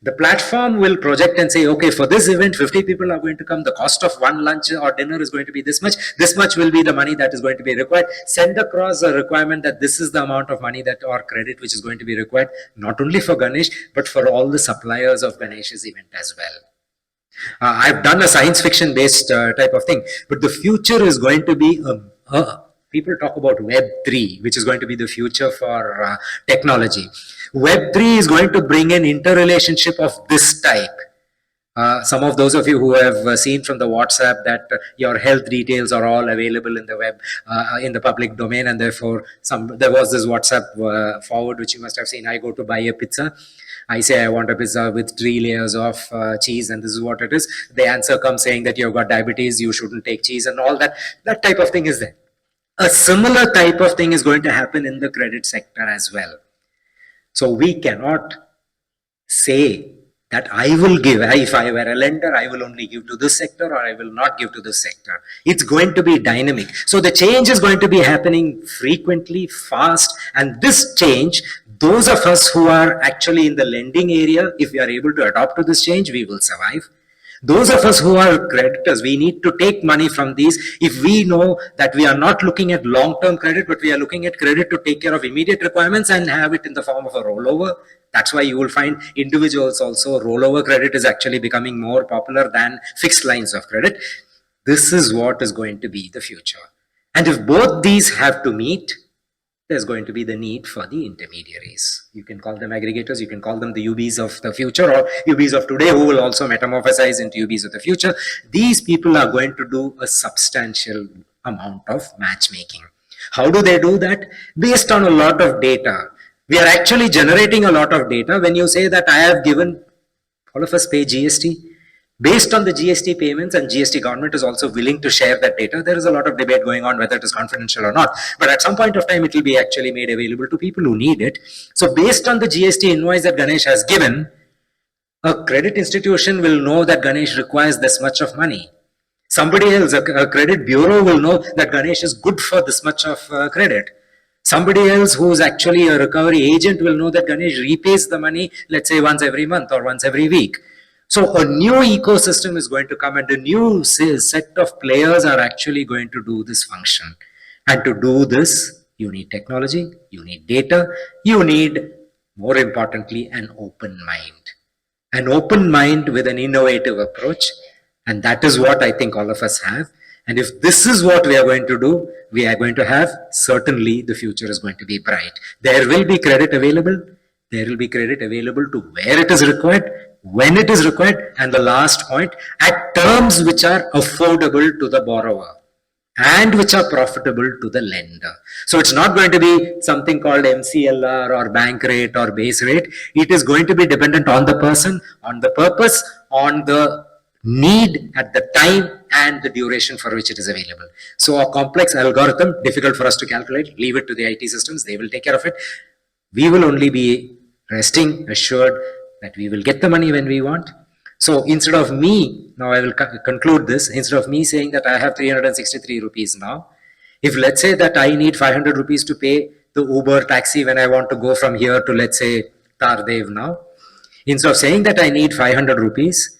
The platform will project and say, okay, for this event, 50 people are going to come. The cost of one lunch or dinner is going to be this much. This much will be the money that is going to be required. Send across a requirement that this is the amount of money that or credit which is going to be required, not only for Ganesh, but for all the suppliers of Ganesh's event as well. I've done a science fiction based type of thing, but the future is going to be people talk about Web 3, which is going to be the future for technology. Web 3 is going to bring an interrelationship of this type. Some of those of you who have seen from the WhatsApp that your health details are all available in the web, in the public domain, and therefore there was this WhatsApp forward which you must have seen. I go to buy a pizza. I say I want a pizza with 3 layers of cheese and this is what it is. The answer comes saying that you've got diabetes, you shouldn't take cheese and all that. That type of thing is there. A similar type of thing is going to happen in the credit sector as well. So we cannot say that I will give, if I were a lender, I will only give to this sector or I will not give to this sector. It's going to be dynamic. So the change is going to be happening frequently, fast, and this change, those of us who are actually in the lending area, if we are able to adapt to this change, we will survive. Those of us who are creditors, we need to take money from these if we know that we are not looking at long-term credit, but we are looking at credit to take care of immediate requirements and have it in the form of a rollover. That's why you will find individuals also, rollover credit is actually becoming more popular than fixed lines of credit. This is what is going to be the future. And if both these have to meet, there's going to be the need for the intermediaries. You can call them aggregators, you can call them the UBs of the future or UBs of today who will also metamorphosize into UBs of the future. These people are going to do a substantial amount of matchmaking. How do they do that? Based on a lot of data. We are actually generating a lot of data. When you say that I have given, all of us pay GST. Based on the GST payments, and GST government is also willing to share that data, there is a lot of debate going on whether it is confidential or not. But at some point of time, it will be actually made available to people who need it. So based on the GST invoice that Ganesh has given, a credit institution will know that Ganesh requires this much of money. Somebody else, a credit bureau will know that Ganesh is good for this much of credit. Somebody else who's actually a recovery agent will know that Ganesh repays the money, let's say once every month or once every week. So a new ecosystem is going to come, and a new set of players are actually going to do this function. And to do this, you need technology, you need data, you need, more importantly, an open mind. An open mind with an innovative approach. And that is what I think all of us have. And if this is what we are going to do, we are going to have, certainly the future is going to be bright. There will be credit available. There will be credit available to where it is required, when it is required, and the last point, at terms which are affordable to the borrower and which are profitable to the lender. So it's not going to be something called MCLR or bank rate or base rate. It is going to be dependent on the person, on the purpose, on the need at the time and the duration for which it is available. So a complex algorithm, difficult for us to calculate, leave it to the IT systems, they will take care of it. We will only be resting assured that we will get the money when we want. So instead of me, now I will conclude this, instead of me saying that I have 363 rupees now, if let's say that I need 500 rupees to pay the Uber taxi when I want to go from here to, let's say, Tardev now, instead of saying that I need 500 rupees,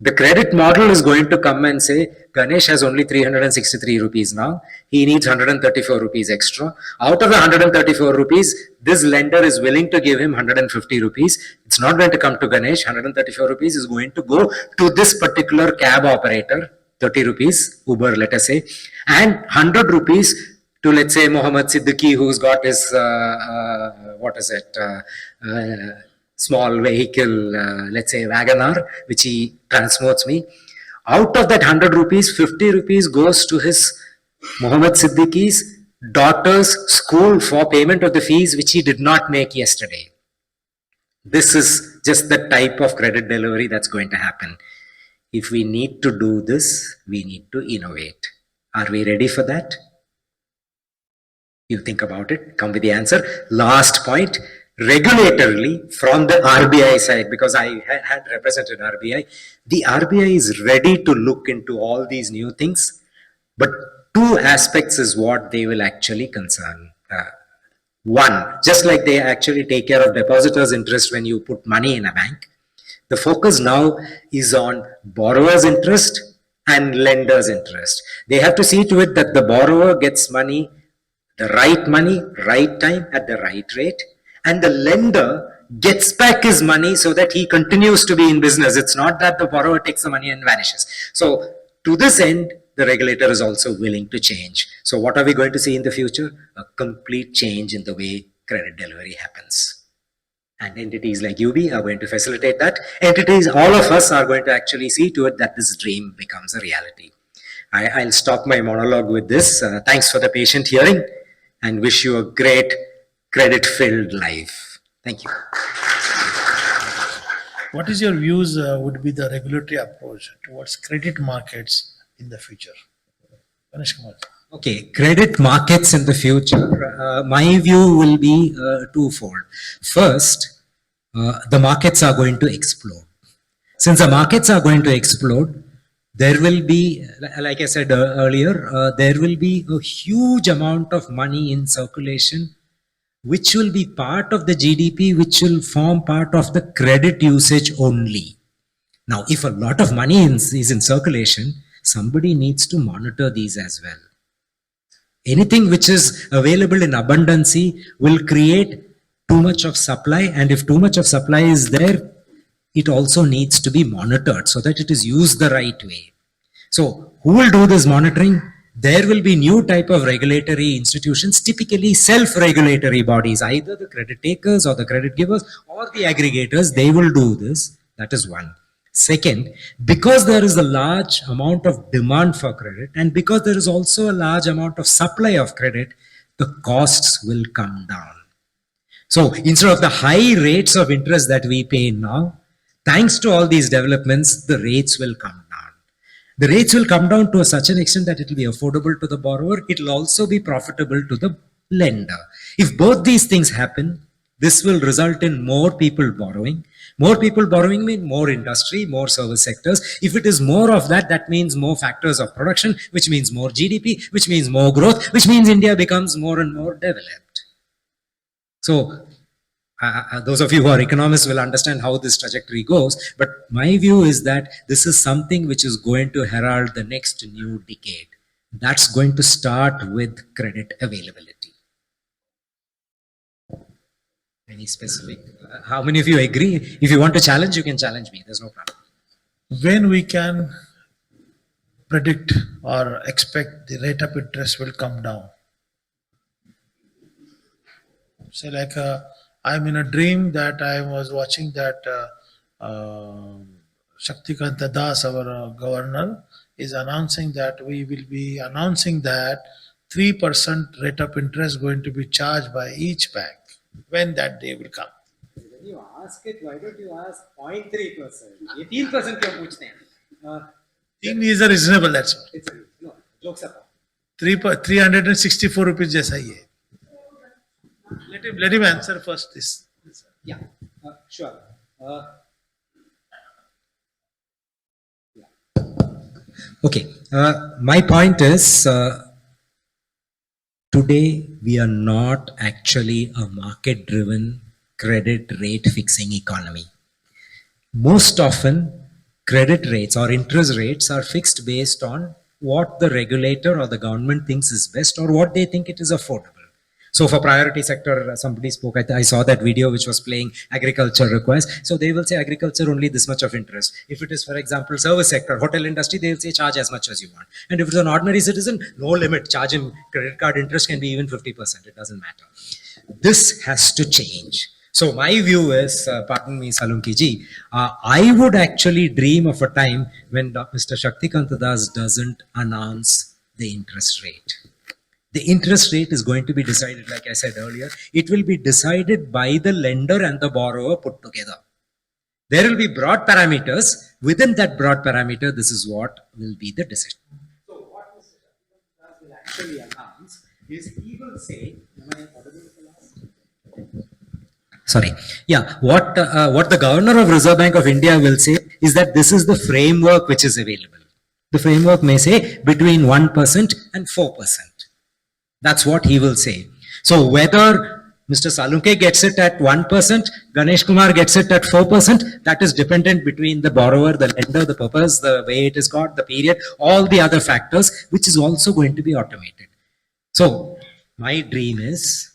the credit model is going to come and say, Ganesh has only 363 rupees now. He needs 134 rupees extra. Out of the 134 rupees, this lender is willing to give him 150 rupees. It's not going to come to Ganesh. 134 rupees is going to go to this particular cab operator, 30 rupees, Uber, let us say, and 100 rupees to, let's say, Mohammed Siddiqui, who's got his, small vehicle, let's say Wagoner, which he transports me. Out of that 100 rupees, 50 rupees goes to his Mohammed Siddiqui's daughter's school for payment of the fees which he did not make yesterday. This is just the type of credit delivery that's going to happen. If we need to do this, we need to innovate. Are we ready for that? You think about it, come with the answer. Last point. Regulatorily, from the RBI side, because I had represented RBI, the RBI is ready to look into all these new things, but two aspects is what they will actually concern. One, just like they actually take care of depositors' interest when you put money in a bank, the focus now is on borrower's interest and lender's interest. They have to see to it that the borrower gets money, right time, at the right rate, and the lender gets back his money so that he continues to be in business. It's not that the borrower takes the money and vanishes. So to this end, the regulator is also willing to change. So what are we going to see in the future? A complete change in the way credit delivery happens. And entities like UB are going to facilitate that. Entities, all of us are going to actually see to it that this dream becomes a reality. I'll stop my monologue with this. Thanks for the patient hearing and wish you a great credit-filled life. Thank you. What is your views would be the regulatory approach towards credit markets in the future? Ganesh Kumar. Okay, credit markets in the future, my view will be twofold. First, the markets are going to explode. Since the markets are going to explode, there will be, like I said earlier, there will be a huge amount of money in circulation which will be part of the GDP, which will form part of the credit usage only. Now, if a lot of money is in circulation, somebody needs to monitor these as well. Anything which is available in abundancy will create too much of supply, and if too much of supply is there, it also needs to be monitored so that it is used the right way. So, who will do this monitoring? There will be new type of regulatory institutions, typically self-regulatory bodies, either the credit takers or the credit givers or the aggregators. They will do this. That is one. Second, because there is a large amount of demand for credit and because there is also a large amount of supply of credit, the costs will come down. So instead of the high rates of interest that we pay now, thanks to all these developments, the rates will come down. The rates will come down to such an extent that it will be affordable to the borrower. It will also be profitable to the lender. If both these things happen, this will result in more people borrowing, More people borrowing mean more industry, more service sectors. If it is more of that, that means more factors of production, which means more GDP, which means more growth, which means India becomes more and more developed. So, those of you who are economists will understand how this trajectory goes. But my view is that this is something which is going to herald the next new decade. That's going to start with credit availability. Any specific? How many of you agree? If you want to challenge, you can challenge me. There's no problem. When we can predict or expect the rate of interest will come down? Say like I'm in a dream that I was watching that Shaktikanta Das, our governor, is announcing that we will be announcing that 3% rate of interest going to be charged by each bank. When that day will come? When you ask it, why don't you ask 0.3%? 18% क्यों पूछते हैं? Thing is reasonable, that's all. It's no jokes apart. 364 rupees जैसा ही है. Let him answer first this. Yeah, sure. Okay, my point is today we are not actually a market driven credit rate fixing economy. Most often credit rates or interest rates are fixed based on what the regulator or the government thinks is best or what they think it is affordable. So for priority sector, somebody spoke, I saw that video which was playing agriculture requires. So they will say agriculture only this much of interest. If it is, for example, service sector, hotel industry, they will say charge as much as you want. And if it's an ordinary citizen, no limit, charge him credit card interest can be even 50%, it doesn't matter. This has to change. So my view is, pardon me Salunki ji, I would actually dream of a time when Mr. Shaktikanta Das doesn't announce the interest rate. The interest rate is going to be decided, like I said earlier, it will be decided by the lender and the borrower put together. There will be broad parameters. Within that broad parameter, this is what will be the decision. So what Mr. Shaktikanta Das will actually announce is he will say, am I audible with the last? Sorry. Yeah, what the Governor of Reserve Bank of India will say is that this is the framework which is available. The framework may say between 1% and 4%. That's what he will say. So whether Mr. Salunke gets it at 1%, Ganesh Kumar gets it at 4%, that is dependent between the borrower, the lender, the purpose, the way it is got, the period, all the other factors, which is also going to be automated. So my dream is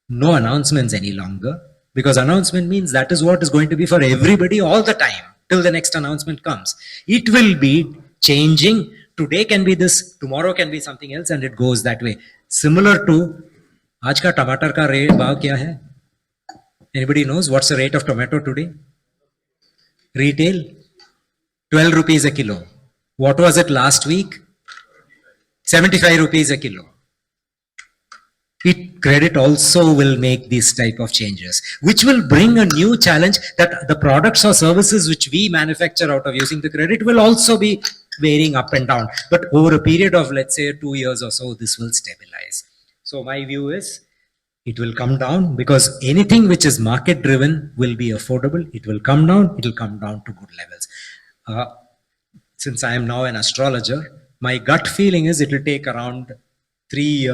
no announcements any longer, because announcement means that is what is going to be for everybody all the time till the next announcement comes. It will be changing. Today can be this, tomorrow can be something else, and it goes that way. Similar to, आज का टमाटर का rate भाव क्या है? Anybody knows what's the rate of tomato today? Retail, 12 rupees a kilo. What was it last week? 75 rupees a kilo. Credit also will make these type of changes, which will bring a new challenge that the products or services which we manufacture out of using the credit will also be varying up and down. But over a period of, let's say, 2 years or so, this will stabilize. So my view is it will come down because anything which is market driven will be affordable. It will come down. It will come down to good levels. Since I am now an astrologer, my gut feeling is it will take around 3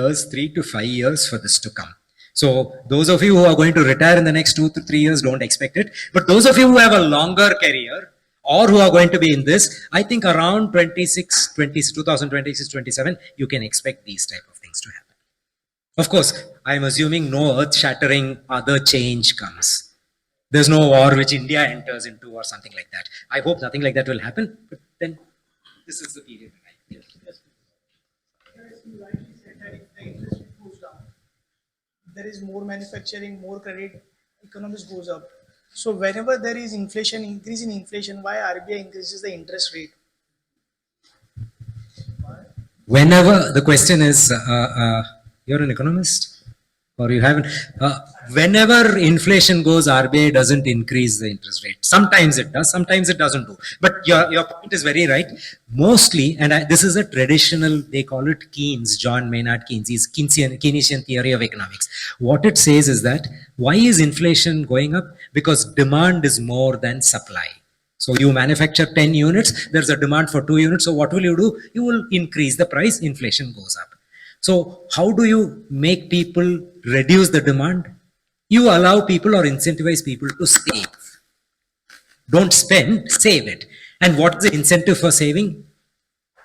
to 5 years for this to come. So those of you who are going to retire in the next 2 to 3 years, don't expect it. But those of you who have a longer career or who are going to be in this, I think around 2026, 27, you can expect these type of things to happen. Of course, I am assuming no earth-shattering other change comes. There's no war which India enters into or something like that. I hope nothing like that will happen, but then this is the period. There is more manufacturing, more credit, economies goes up. So whenever there is inflation, increase in inflation, why RBI increases the interest rate? Whenever the question is, you're an economist? or you haven't. Whenever inflation goes, RBI doesn't increase the interest rate. Sometimes it does, sometimes it doesn't do. But your point is very right. Mostly, and this is a traditional, they call it Keynes, John Maynard Keynes, he's Keynesian theory of economics. What it says is that, why is inflation going up? Because demand is more than supply. So you manufacture 10 units, there's a demand for 2 units. So what will you do? You will increase the price, inflation goes up. So how do you make people reduce the demand? You allow people or incentivize people to save. Don't spend, save it. And what is the incentive for saving?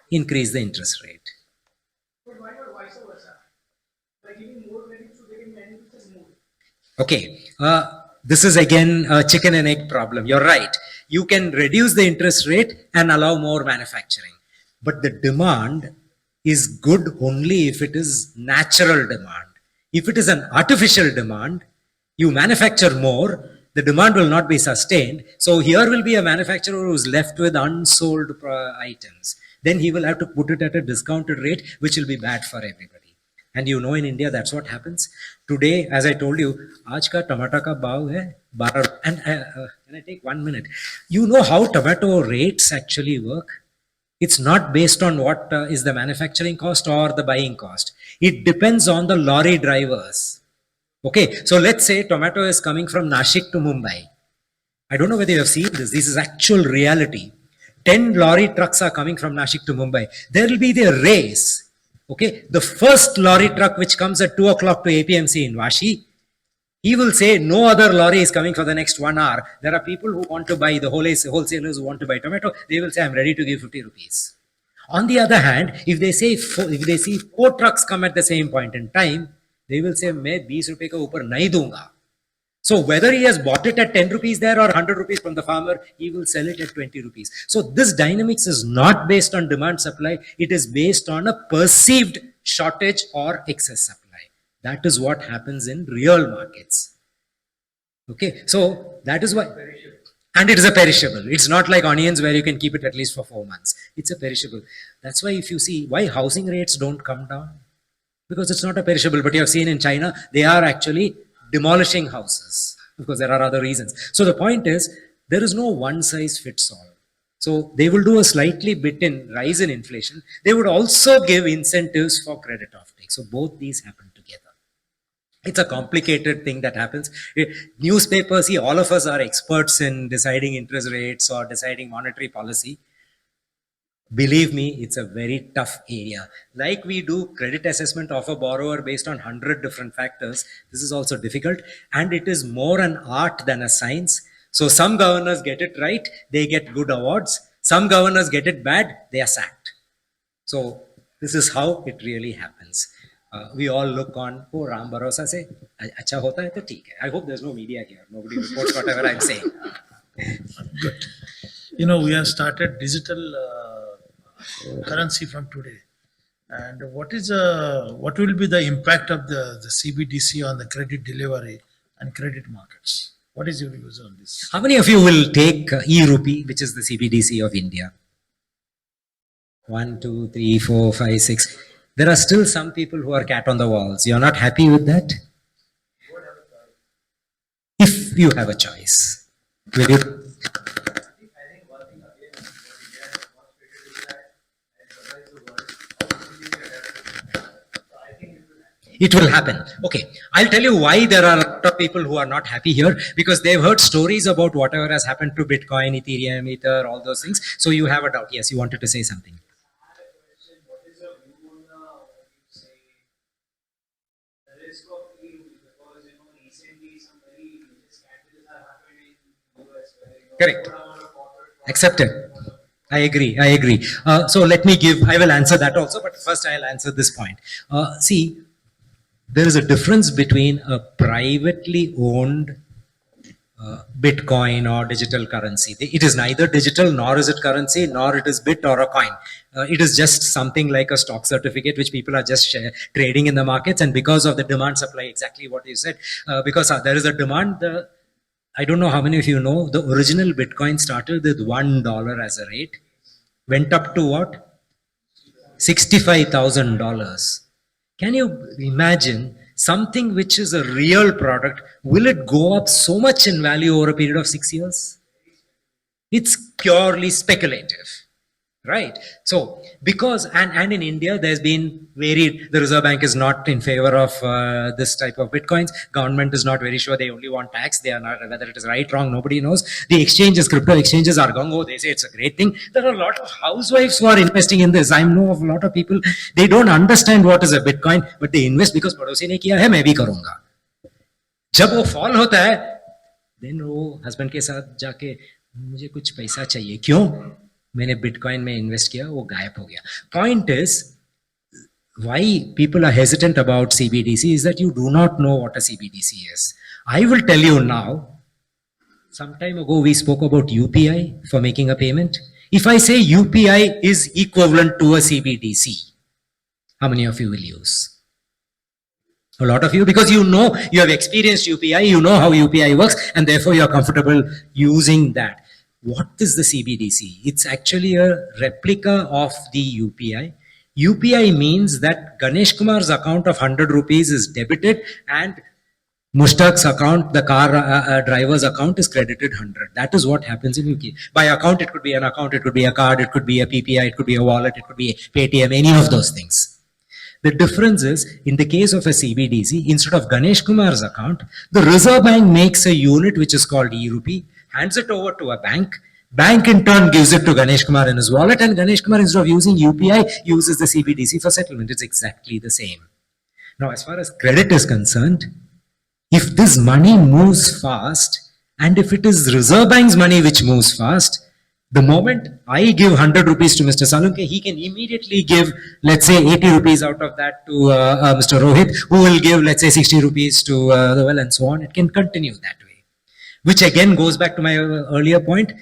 Increase the interest rate. But why not vice versa? By giving more credit to getting benefits more. Okay, this is again a chicken and egg problem. You're right. You can reduce the interest rate and allow more manufacturing. But the demand is good only if it is natural demand. If it is an artificial demand, you manufacture more, the demand will not be sustained. So here will be a manufacturer who is left with unsold items. Then he will have to put it at a discounted rate, which will be bad for everybody. And you know, in India, that's what happens. Today, as I told you, aaj ka tomato ka bhav hai 12. And can I take 1 minute? You know how tomato rates actually work? It's not based on what is the manufacturing cost or the buying cost. It depends on the lorry drivers. Okay, so let's say tomato is coming from Nashik to Mumbai. I don't know whether you have seen this. This is actual reality. 10 lorry trucks are coming from Nashik to Mumbai. There will be the race. Okay, the first lorry truck which comes at 2 o'clock to APMC in Vashi, he will say no other lorry is coming for the next 1 hour. There are people who want to buy, the wholesalers who want to buy tomato. They will say, I'm ready to give 50 rupees. On the other hand, if they see 4 trucks come at the same point in time, they will say, मैं 20 रुपए का ऊपर नहीं दूंगा. So whether he has bought it at 10 rupees there or 100 rupees from the farmer, he will sell it at 20 rupees. So this dynamics is not based on demand supply. It is based on a perceived shortage or excess supply. That is what happens in real markets. Okay, so that is why. And it is a perishable. It's not like onions where you can keep it at least for 4 months. It's a perishable. That's why if you see why housing rates don't come down, because it's not a perishable. But you have seen in China, they are actually demolishing houses because there are other reasons. So the point is, there is no one size fits all. So they will do a slightly bit in rise in inflation. They would also give incentives for credit offtake. So both these happen together. It's a complicated thing that happens. Newspapers, see, all of us are experts in deciding interest rates or deciding monetary policy. Believe me, it's a very tough area. Like we do credit assessment of a borrower based on 100 different factors, this is also difficult, and it is more an art than a science. So some governors get it right, they get good awards. Some governors get it bad, they are sacked. So this is how it really happens. We all look on, oh, Ram Bharosa se, acha hota hai to theek hai. I hope there's no media here. Nobody reports whatever I'm saying. Good. You know, we have started digital currency from today. And what will be the impact of the CBDC on the credit delivery and credit markets? What is your views on this? How many of you will take e-rupee, which is the CBDC of India? 1, 2, 3, 4, 5, 6. There are still some people who are cat on the walls. You're not happy with that? If you have a choice. Will you? It will happen. Okay, I'll tell you why there are a lot of people who are not happy here, because they've heard stories about whatever has happened to Bitcoin, Ethereum, Ether, all those things. So you have a doubt. Yes, you wanted to say something. What is your view on the risk of e-rupee? Because recently some very scandals have happened in US where Correct. Accepted. I agree. So let me I will answer that also, but first I'll answer this point. See, there is a difference between a privately owned Bitcoin or digital currency. It is neither digital nor is it currency, nor it is bit or a coin. It is just something like a stock certificate which people are just trading in the markets, and because of the demand supply, exactly what you said, because there is a demand, I don't know how many of you know, the original Bitcoin started with $1 as a rate, went up to what? $65,000. Can you imagine something which is a real product, will it go up so much in value over a period of 6 years? It's purely speculative, right? So because and in India there's been varied, the Reserve Bank is not in favor of this type of bitcoins. Government is not very sure, they only want tax. They are not, whether it is right, wrong, nobody knows. The exchanges, crypto exchanges are gung-ho, they say it's a great thing. There are a lot of housewives who are investing in this. I know of a lot of people, they don't understand what is a bitcoin, but they invest because पड़ोसी ने किया है, मैं भी करूंगा. जब वो fall होता है, देन वो हस्बैंड के साथ जाके मुझे कुछ पैसा चाहिए, क्यों? मैंने बिटकॉइन में इन्वेस्ट किया, वो गायब हो गया. Point is, why people are hesitant about CBDC is that you do not know what a CBDC is. I will tell you now. Some time ago we spoke about UPI for making a payment. If I say UPI is equivalent to a CBDC, how many of you will use? A lot of you, because you know, you have experienced UPI, you know how UPI works, and therefore you are comfortable using that. What is the CBDC? It's actually a replica of the UPI. UPI means that Ganesh Kumar's account of 100 rupees is debited and Mushtaq's account, the car driver's account, is credited 100. That is what happens in UK. By account, it could be an account, it could be a card, it could be a PPI, it could be a wallet, it could be a Paytm, any of those things. The difference is, in the case of a CBDC, instead of Ganesh Kumar's account, the Reserve Bank makes a unit which is called e-rupee, hands it over to a bank. Bank in turn gives it to Ganesh Kumar in his wallet, and Ganesh Kumar, instead of using UPI, uses the CBDC for settlement. It's exactly the same. Now, as far as credit is concerned, if this money moves fast, and if it is Reserve Bank's money which moves fast, the moment I give 100 rupees to Mr. Salunke, he can immediately give, let's say, 80 rupees out of that to Mr. Rohit, who will give, let's say, 60 rupees to the well, and so on. It can continue that way. Which again goes back to my earlier point.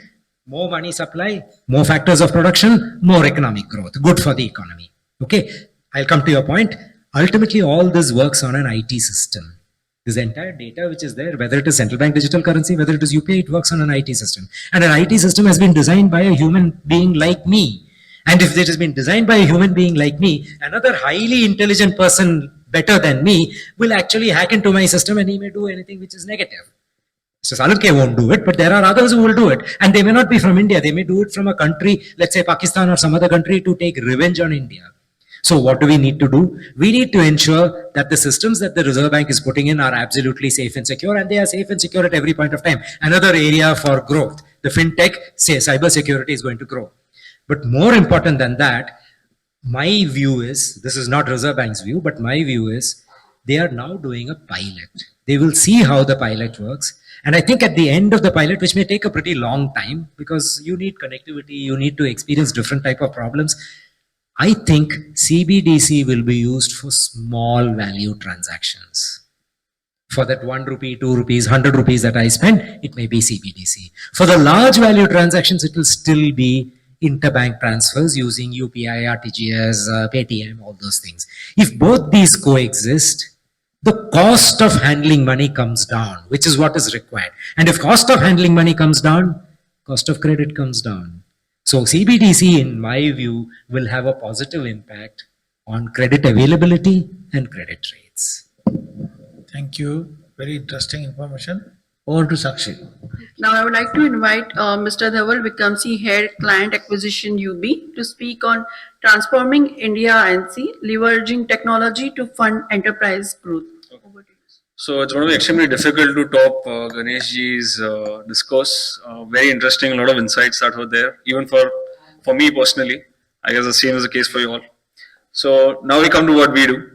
More money supply, more factors of production, more economic growth. Good for the economy. Okay, I'll come to your point. Ultimately, all this works on an IT system. This entire data which is there, whether it is central bank digital currency, whether it is UPI, it works on an IT system. And an IT system has been designed by a human being like me. And if it has been designed by a human being like me, another highly intelligent person better than me will actually hack into my system, and he may do anything which is negative. So Salunke won't do it, but there are others who will do it. And they may not be from India. They may do it from a country, let's say Pakistan or some other country, to take revenge on India. So what do we need to do? We need to ensure that the systems that the Reserve Bank is putting in are absolutely safe and secure, and they are safe and secure at every point of time. Another area for growth. The fintech, say, cyber security is going to grow. But more important than that, my view is, this is not Reserve Bank's view, but my view is, they are now doing a pilot. They will see how the pilot works. And I think at the end of the pilot, which may take a pretty long time, because you need connectivity, you need to experience different type of problems, I think CBDC will be used for small value transactions. For that 1 rupee, 2 rupees, 100 rupees that I spend, it may be CBDC. For the large value transactions, it will still be interbank transfers using UPI, RTGS, Paytm, all those things. If both these coexist, the cost of handling money comes down, which is what is required. And if cost of handling money comes down, cost of credit comes down. So CBDC, in my view, will have a positive impact on credit availability and credit rates. Thank you. Very interesting information. Over to Sakshi. Now I would like to invite Mr. Dhaval Vikamsi, Head Client Acquisition UB, to speak on transforming India INC, leveraging technology to fund enterprise growth. Over to you. So it's going to be extremely difficult to top Ganesh ji's discourse. Very interesting, a lot of insights that were there, even for me personally. I guess the same is the case for you all. So now we come to what we do.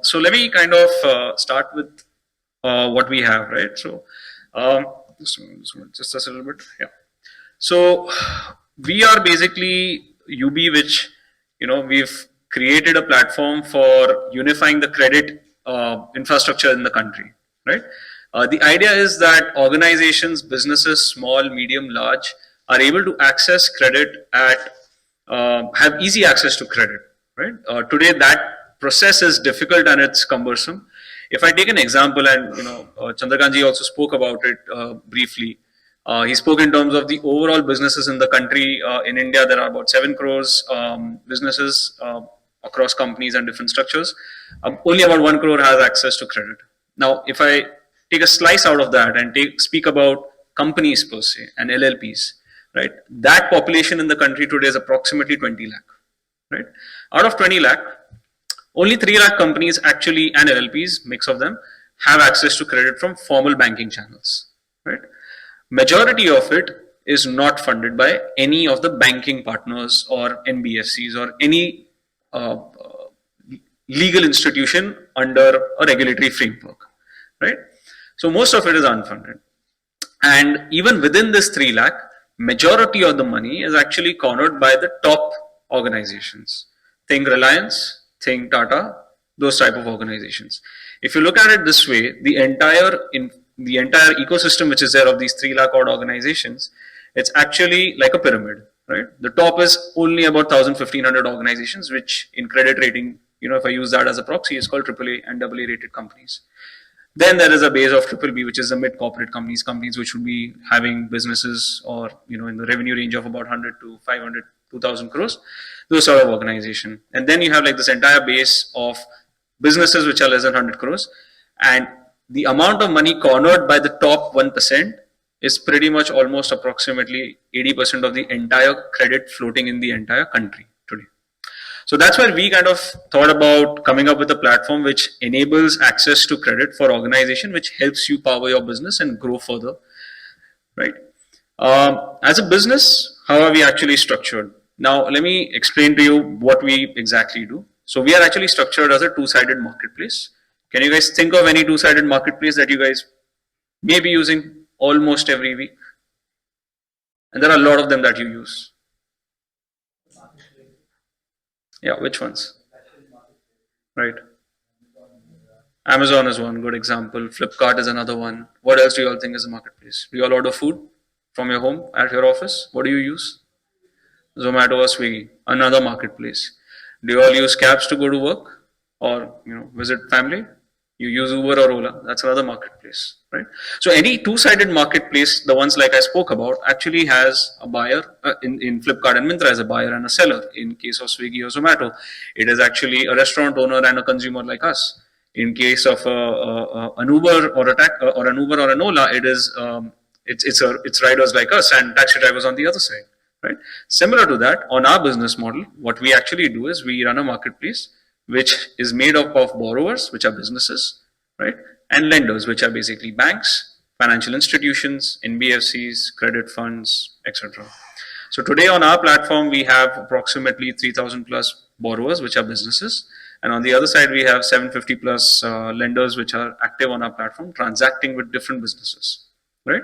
So let me kind of start with what we have, right? So just a little bit, yeah. So we are basically UB, which, you know, we've created a platform for unifying the credit infrastructure in the country, right? The idea is that organizations, businesses, small, medium, large, are able to access credit have easy access to credit, right? Today, that process is difficult and it's cumbersome. If I take an example, and Chandrakant ji also spoke about it briefly. He spoke in terms of the overall businesses in the country. In India, there are about 7 crores businesses. across companies and different structures. Only about 1 crore has access to credit. Now, if I take a slice out of that and speak about companies per se and LLPs, right? That population in the country today is approximately 20 lakh, right? Out of 20 lakh, only 3 lakh companies actually and LLPs, mix of them, have access to credit from formal banking channels, right? Majority of it is not funded by any of the banking partners or NBFCs or any legal institution under a regulatory framework, right? So most of it is unfunded. And even within this 3 lakh, majority of the money is actually cornered by the top organizations. Think Reliance, think Tata, those type of organizations. If you look at it this way, the entire ecosystem which is there of these 3 lakh odd organizations, it's actually like a pyramid, right? The top is only about 1,500 organizations, which in credit rating, if I use that as a proxy, is called AAA and AA rated companies. Then there is a base of BBB, which is the mid corporate companies which would be having businesses or in the revenue range of about 100 to 500, 2,000 crores, those sort of organization. And then you have like this entire base of businesses which are less than 100 crores, and the amount of money cornered by the top 1% is pretty much almost approximately 80% of the entire credit floating in the entire country today. So that's where we kind of thought about coming up with a platform which enables access to credit for organization, which helps you power your business and grow further, right? As a business, how are we actually structured? Now, let me explain to you what we exactly do. So we are actually structured as a two-sided marketplace. Can you guys think of any two-sided marketplace that you guys may be using almost every week? And there are a lot of them that you use. Yeah, which ones? Right. Amazon is one good example. Flipkart is another one. What else do you all think is a marketplace? Do you all order food from your home, at your office? What do you use? Zomato or Swiggy, another marketplace. Do you all use cabs to go to work or visit family? You use Uber or Ola, that's another marketplace, right? So any two-sided marketplace, the ones like I spoke about, actually has a buyer. In Flipkart and Myntra as a buyer and a seller. In case of Swiggy or Zomato, it is actually a restaurant owner and a consumer like us. In case of an Uber or an Uber or an Ola, it is it's riders like us and taxi drivers on the other side, right? Similar to that, on our business model, what we actually do is we run a marketplace which is made up of borrowers, which are businesses, right? And lenders, which are basically banks, financial institutions, NBFCs, credit funds, etc. So today on our platform, we have approximately 3,000 plus borrowers, which are businesses. And on the other side, we have 750 plus lenders, which are active on our platform, transacting with different businesses, right?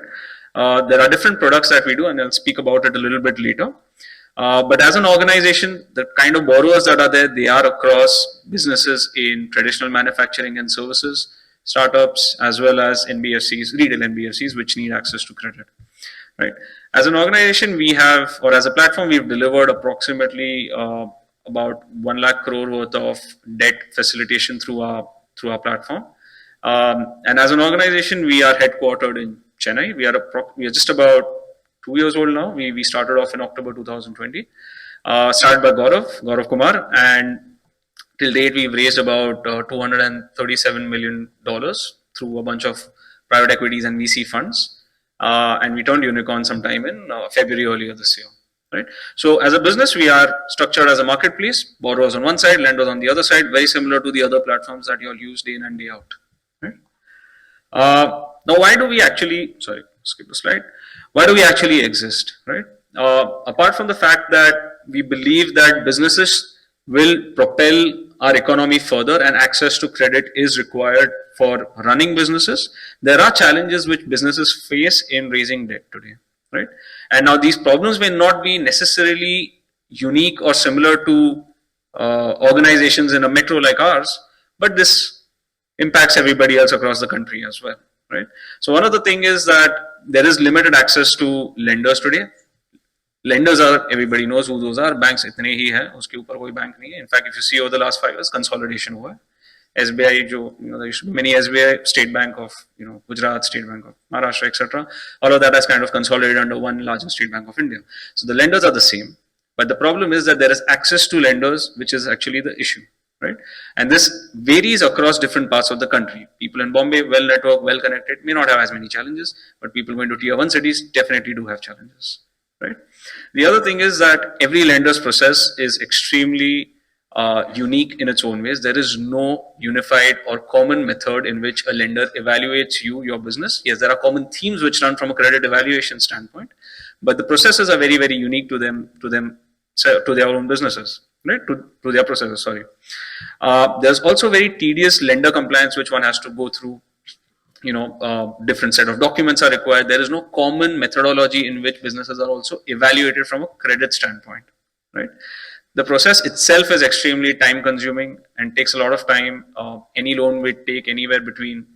There are different products that we do, and I'll speak about it a little bit later. But as an organization, the kind of borrowers that are there, they are across businesses in traditional manufacturing and services, startups, as well as NBFCs, retail NBFCs, which need access to credit, right? As an organization, we have, or as a platform, we've delivered approximately about 1 lakh crore worth of debt facilitation through our platform. And as an organization, we are headquartered in Chennai. We are just about 2 years old now. We started off in October 2020. Started by Gaurav Kumar, and till date we've raised about $237 million through a bunch of private equities and VC funds. And we turned unicorn sometime in February earlier this year. Right. So as a business, we are structured as a marketplace, borrowers on one side, lenders on the other side, very similar to the other platforms that you all use day in and day out. Right. Now, why do we actually, sorry, skip the slide. Why do we actually exist, right? Apart from the fact that we believe that businesses will propel our economy further and access to credit is required for running businesses, there are challenges which businesses face in raising debt today, right? And now these problems may not be necessarily unique or similar to organizations in a metro like ours, but this impacts everybody else across the country as well, right? So one of the things is that there is limited access to lenders today. Lenders are, everybody knows who those are, banks itne hi hai, uske upar koi bank nahi hai. In fact, if you see over the last 5 years, consolidation hua hai. SBI, there used to be many SBI, State Bank of Gujarat, State Bank of Maharashtra, etc. All of that has kind of consolidated under one larger State Bank of India. So the lenders are the same. But the problem is that there is access to lenders, which is actually the issue, right? And this varies across different parts of the country. People in Bombay, well networked, well connected, may not have as many challenges, but people going to tier 1 cities definitely do have challenges, right? The other thing is that every lender's process is extremely unique in its own ways. There is no unified or common method in which a lender evaluates you, your business. Yes, there are common themes which run from a credit evaluation standpoint, but the processes are very, very unique to their own businesses, right? To their processes, sorry. There's also very tedious lender compliance which one has to go through. Different set of documents are required. There is no common methodology in which businesses are also evaluated from a credit standpoint, right? The process itself is extremely time consuming and takes a lot of time. Any loan will take anywhere between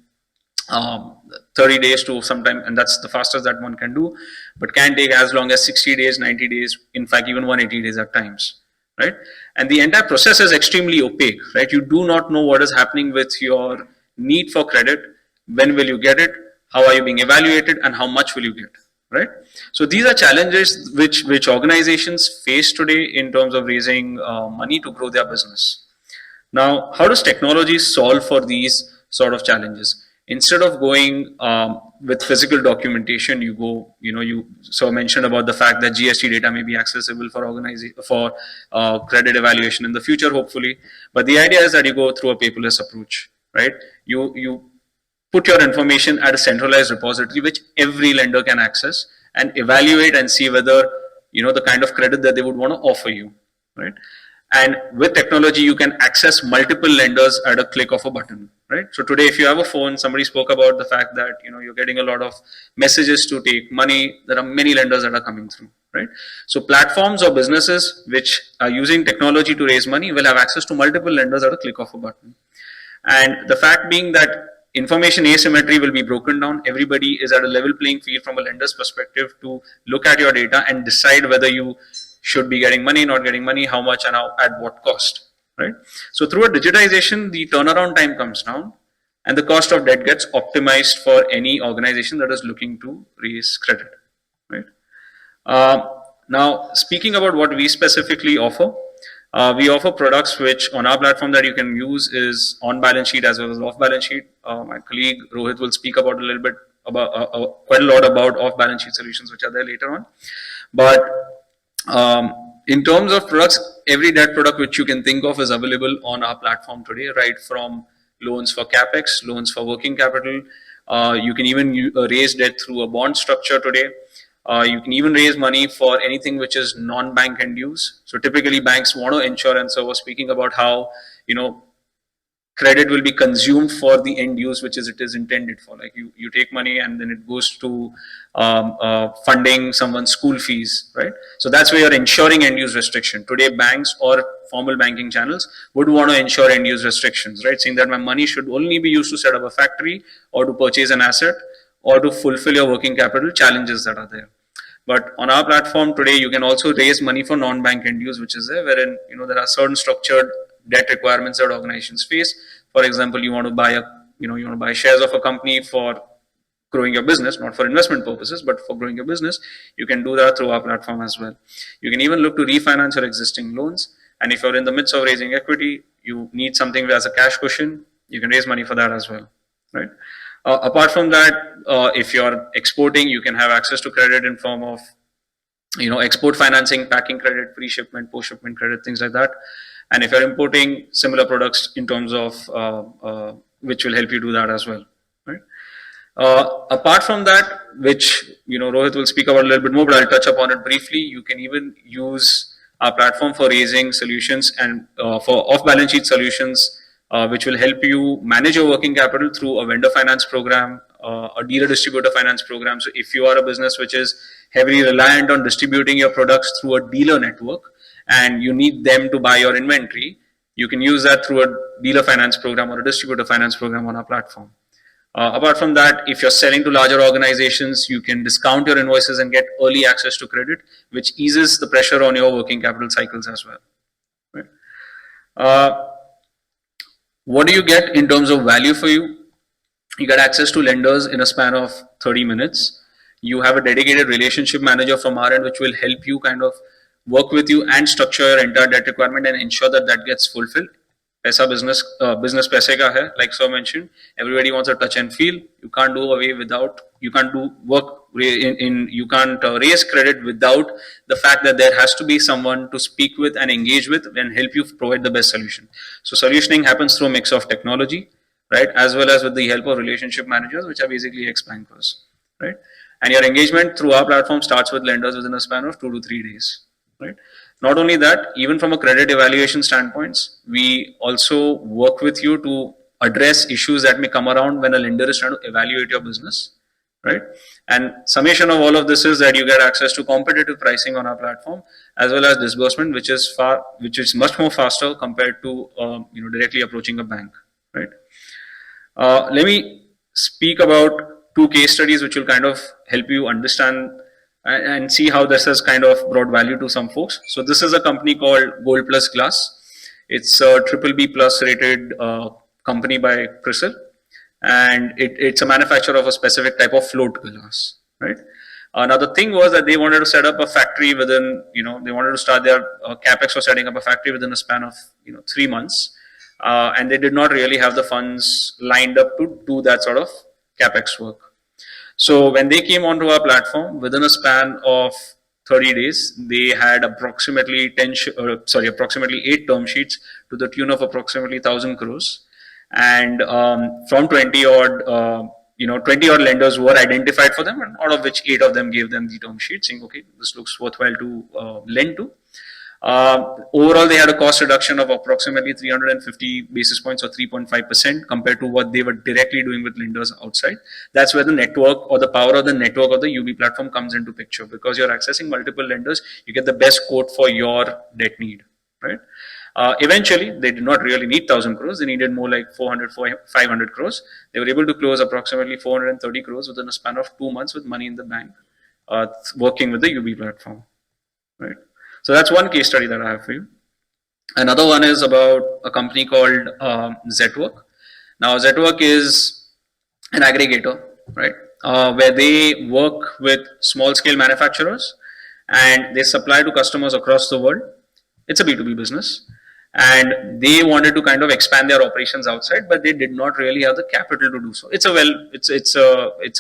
30 days to sometime, and that's the fastest that one can do, but can take as long as 60 days, 90 days, in fact, even 180 days at times, right? And the entire process is extremely opaque, right? You do not know what is happening with your need for credit, when will you get it, how are you being evaluated, and how much will you get, right? So these are challenges which organizations face today in terms of raising money to grow their business. Now, how does technology solve for these sort of challenges? Instead of going with physical documentation, you mentioned about the fact that GST data may be accessible for credit evaluation in the future, hopefully. But the idea is that you go through a paperless approach, right? You put your information at a centralized repository which every lender can access and evaluate and see whether the kind of credit that they would want to offer you, right? And with technology, you can access multiple lenders at a click of a button, right? So today, if you have a phone, somebody spoke about the fact that you're getting a lot of messages to take money. There are many lenders that are coming through, right? So platforms or businesses which are using technology to raise money will have access to multiple lenders at a click of a button. And the fact being that information asymmetry will be broken down. Everybody is at a level playing field from a lender's perspective to look at your data and decide whether you should be getting money, not getting money, how much, and at what cost, right? So through a digitization, the turnaround time comes down and the cost of debt gets optimized for any organization that is looking to raise credit, right? Now, speaking about what we specifically offer, we offer products which on our platform that you can use is on balance sheet as well as off balance sheet. My colleague Rohit will speak about a little bit about quite a lot about off balance sheet solutions which are there later on. But in terms of products, every debt product which you can think of is available on our platform today, right from loans for capex, loans for working capital. You can even raise debt through a bond structure today. You can even raise money for anything which is non-bank end use. So typically banks want to ensure, and so we're speaking about how credit will be consumed for the end use which it is intended for. Like you take money and then it goes to funding someone's school fees, right? So that's where you're ensuring end use restriction. Today banks or formal banking channels would want to ensure end use restrictions, right? Saying that my money should only be used to set up a factory or to purchase an asset or to fulfill your working capital challenges that are there. But on our platform today, you can also raise money for non-bank end use, which is there, wherein there are certain structured debt requirements that organizations face. For example, you want to buy shares of a company for growing your business, not for investment purposes, but for growing your business. You can do that through our platform as well. You can even look to refinance your existing loans. And if you're in the midst of raising equity, you need something as a cash cushion, you can raise money for that as well, right? Apart from that, if you're exporting, you can have access to credit in form of, export financing, packing credit, pre-shipment, post-shipment credit, things like that. And if you're importing, similar products in terms of which will help you do that as well, right? Apart from that, which Rohit will speak about a little bit more, but I'll touch upon it briefly. You can even use our platform for raising solutions and for off-balance sheet solutions, which will help you manage your working capital through a vendor finance program, a dealer distributor finance program. So if you are a business which is heavily reliant on distributing your products through a dealer network and you need them to buy your inventory, you can use that through a dealer finance program or a distributor finance program on our platform. Apart from that, if you're selling to larger organizations, you can discount your invoices and get early access to credit, which eases the pressure on your working capital cycles as well. Right? What do you get in terms of value for you? You get access to lenders in a span of 30 minutes. You have a dedicated relationship manager from our end, which will help you kind of work with you and structure your entire debt requirement and ensure that that gets fulfilled. Paisa business paise ka hai, like sir mentioned. Everybody wants a touch and feel. You can't do away without, you can't do work you can't raise credit without the fact that there has to be someone to speak with and engage with and help you provide the best solution. So solutioning happens through a mix of technology, right, as well as with the help of relationship managers, which are basically ex-bankers, right? And your engagement through our platform starts with lenders within a span of 2 to 3 days, right? Not only that, even from a credit evaluation standpoints, we also work with you to address issues that may come around when a lender is trying to evaluate your business, right? And summation of all of this is that you get access to competitive pricing on our platform, as well as disbursement, which is much more faster compared to directly approaching a bank, right? Let me speak about 2 case studies which will kind of help you understand and see how this has kind of brought value to some folks. So this is a company called Gold Plus Glass. It's a BBB plus rated company by CRISIL, and it's a manufacturer of a specific type of float glass, right? Another thing was that they wanted to set up a factory within, they wanted to start their capex for setting up a factory within a span of 3 months, and they did not really have the funds lined up to do that sort of capex work. So when they came onto our platform, within a span of 30 days, they had approximately 8 term sheets to the tune of approximately 1,000 crores. And from 20 odd lenders were identified for them, and out of which 8 of them gave them the term sheet, saying, okay, this looks worthwhile to lend to. Overall, they had a cost reduction of approximately 350 basis points or 3.5% compared to what they were directly doing with lenders outside. That's where the network or the power of the network of the UB platform comes into picture, because you're accessing multiple lenders, you get the best quote for your debt need, right? Eventually, they did not really need 1,000 crores. They needed more like 500 crores. They were able to close approximately 430 crores within a span of 2 months with money in the bank, working with the UB platform, right? So that's one case study that I have for you. Another one is about a company called Zetwork. Now, Zetwork is an aggregator, right, where they work with small scale manufacturers and they supply to customers across the world. It's a B2B business, and they wanted to kind of expand their operations outside, but they did not really have the capital to do so. It's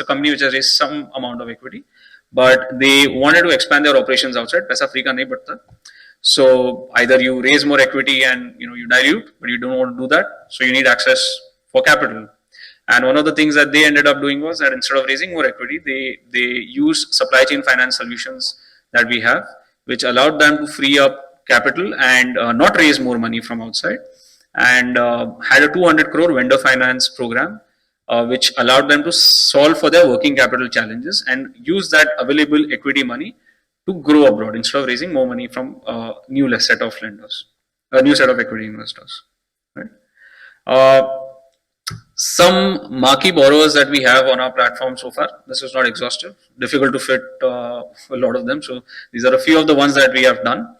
a company which has raised some amount of equity, but they wanted to expand their operations outside. Paisa free ka nahi badta. So either you raise more equity and you dilute, but you don't want to do that, so you need access for capital. And one of the things that they ended up doing was that instead of raising more equity, they used supply chain finance solutions that we have, which allowed them to free up capital and not raise more money from outside, and had a 200 crore vendor finance program, which allowed them to solve for their working capital challenges and use that available equity money to grow abroad instead of raising more money from a new set of lenders, a new set of equity investors, right? Some marquee borrowers that we have on our platform so far, this is not exhaustive, difficult to fit a lot of them. So these are a few of the ones that we have done.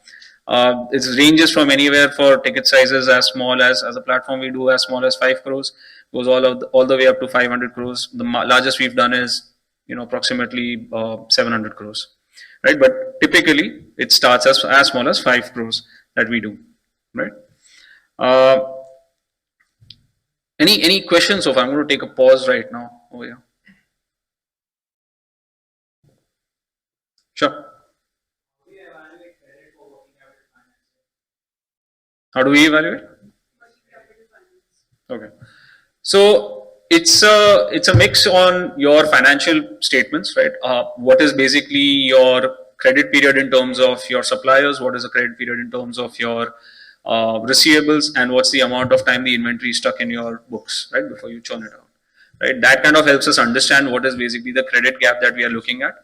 It ranges from anywhere for ticket sizes as small as a platform we do as small as 5 crores, goes all the way up to 500 crores. The largest we've done is approximately 700 crores, right? But typically it starts as small as 5 crores that we do, right? Any questions so far? I'm going to take a pause right now over here. Sure. How do we evaluate? Okay. So it's a mix on your financial statements, right? What is basically your credit period in terms of your suppliers? What is the credit period in terms of your receivables, and what's the amount of time the inventory is stuck in your books, right, before you churn it out, right? That kind of helps us understand what is basically the credit gap that we are looking at.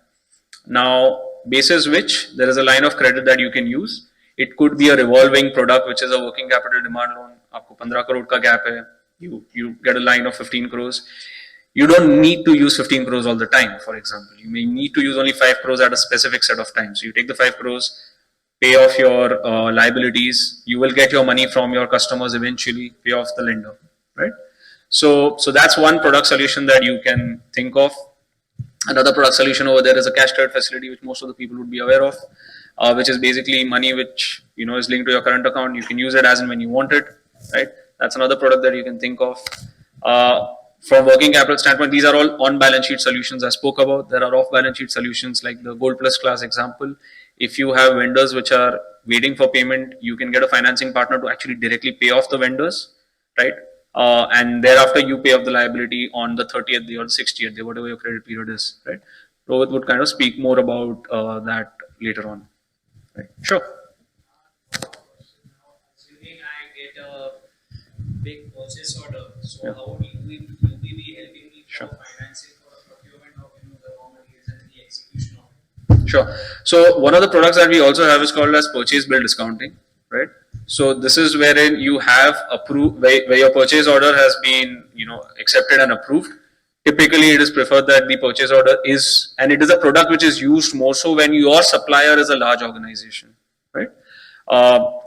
Now, basis which there is a line of credit that you can use. It could be a revolving product, which is a working capital demand loan. Aapko 15 crore ka gap hai, you get a line of 15 crores. You don't need to use 15 crores all the time, for example. You may need to use only 5 crores at a specific set of times. So you take the 5 crores, pay off your liabilities, you will get your money from your customers eventually, pay off the lender, right? So that's one product solution that you can think of. Another product solution over there is a cash credit facility, which most of the people would be aware of. which is basically money which is linked to your current account. You can use it as and when you want it, right? That's another product that you can think of. From working capital standpoint, these are all on balance sheet solutions I spoke about. There are off balance sheet solutions like the Gold Plus class example. If you have vendors which are waiting for payment, you can get a financing partner to actually directly pay off the vendors, right? And thereafter you pay off the liability on the 30th day or the 60th day, whatever your credit period is, right? Rohit would kind of speak more about that later on. Right? Sure. Assuming I get a big purchase order, so Yeah. how would you be helping me Sure. for financing for the procurement of the raw materials and the execution of it? Sure. So one of the products that we also have is called as purchase bill discounting, right? So this is wherein you have approved where your purchase order has been accepted and approved. Typically, it is preferred that the purchase order is, and it is a product which is used more so when your supplier is a large organization, right?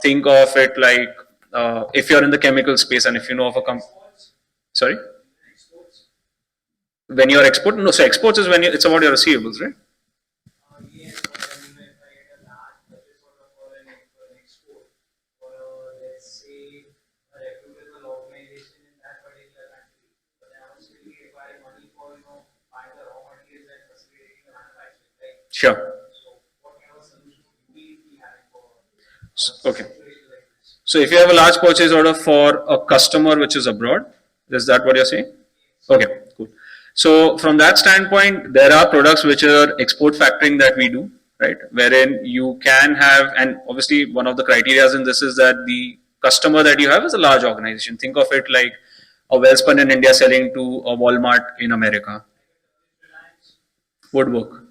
Think of it like if you're in the chemical space and if you know of a sorry, when you're exporting, no, so exports is when it's about your receivables, right? Yes, but I mean, if I get a large purchase order for an export, for let's say a reputable organization in that particular country, but I would still require money for buying the raw materials and facilitating the manufacturing, right? Sure. So, what kind of solution would we be having for Okay. situations like this? So if you have a large purchase order for a customer which is abroad, is that what you're saying? Okay, cool. So from that standpoint, there are products which are export factoring that we do, right? Wherein you can have, and obviously one of the criteria in this is that the customer that you have is a large organization. Think of it like a Wellspun in India selling to a Walmart in America. Would work,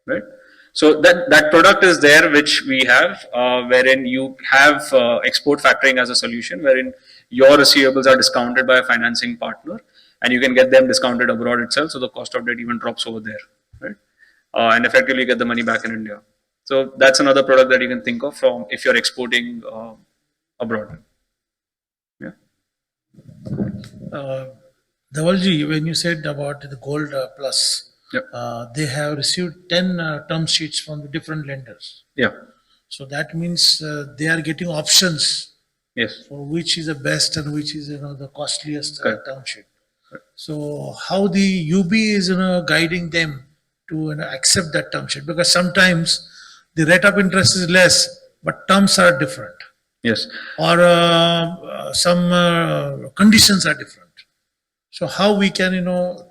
right? So that product is there, which we have, wherein you have export factoring as a solution, wherein your receivables are discounted by a financing partner, and you can get them discounted abroad itself, so the cost of debt even drops over there, right? And effectively get the money back in India. So that's another product that you can think of from if you're exporting abroad. Yeah. Dhavalji, when you said about the Gold Plus, Yep. they have received 10 term sheets from the different lenders. Yeah. So that means they are getting options Yes. for which is the best and which is the costliest Correct. term sheet. So how the UB is guiding them to accept that term sheet, because sometimes the rate of interest is less but terms are different, Yes. or some conditions are different. So how we can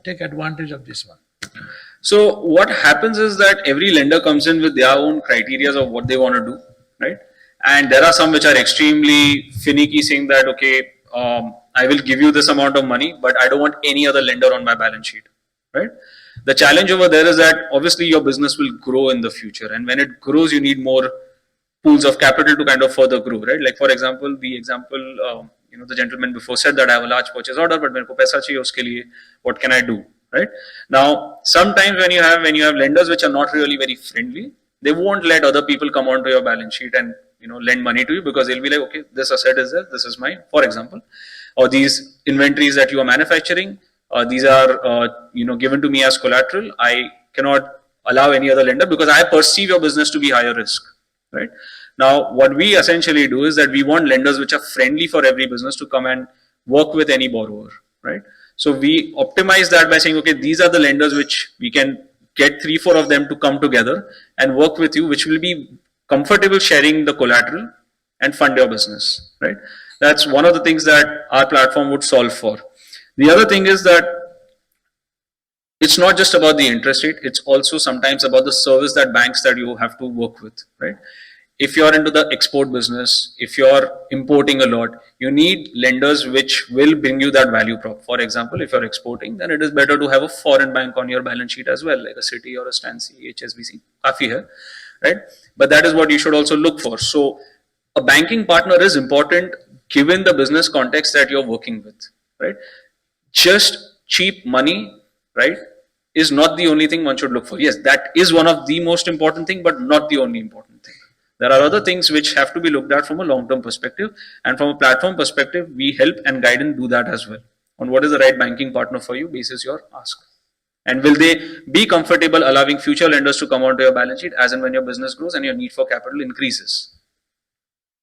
take advantage of this one? So what happens is that every lender comes in with their own criteria of what they want to do, right? And there are some which are extremely finicky, saying that, okay, I will give you this amount of money, but I don't want any other lender on my balance sheet, right? The challenge over there is that obviously your business will grow in the future, and when it grows, you need more pools of capital to kind of further grow, right? Like for example, the gentleman before said that I have a large purchase order, but मेरे को पैसा चाहिए उसके लिए, what can I do, right? Now, sometimes when you have lenders which are not really very friendly, they won't let other people come onto your balance sheet and lend money to you, because they'll be like, okay, this asset is there, this is mine, for example, or these inventories that you are manufacturing, these are given to me as collateral. I cannot allow any other lender because I perceive your business to be higher risk, right? Now, what we essentially do is that we want lenders which are friendly for every business to come and work with any borrower, right? So we optimize that by saying, okay, these are the lenders which we can get 3-4 of them to come together and work with you, which will be comfortable sharing the collateral and fund your business, right? That's one of the things that our platform would solve for. The other thing is that it's not just about the interest rate, it's also sometimes about the service that banks that you have to work with, right? If you're into the export business, if you're importing a lot, you need lenders which will bring you that value prop. For example, if you're exporting, then it is better to have a foreign bank on your balance sheet as well, like a Citi or a Stancy, HSBC, काफी है, right? But that is what you should also look for. So a banking partner is important given the business context that you're working with, right? Just cheap money, right, is not the only thing one should look for. Yes, that is one of the most important thing, but not the only important thing. There are other things which have to be looked at from a long-term perspective, and from a platform perspective, we help and guide and do that as well on what is the right banking partner for you basis your ask. And will they be comfortable allowing future lenders to come onto your balance sheet as and when your business grows and your need for capital increases?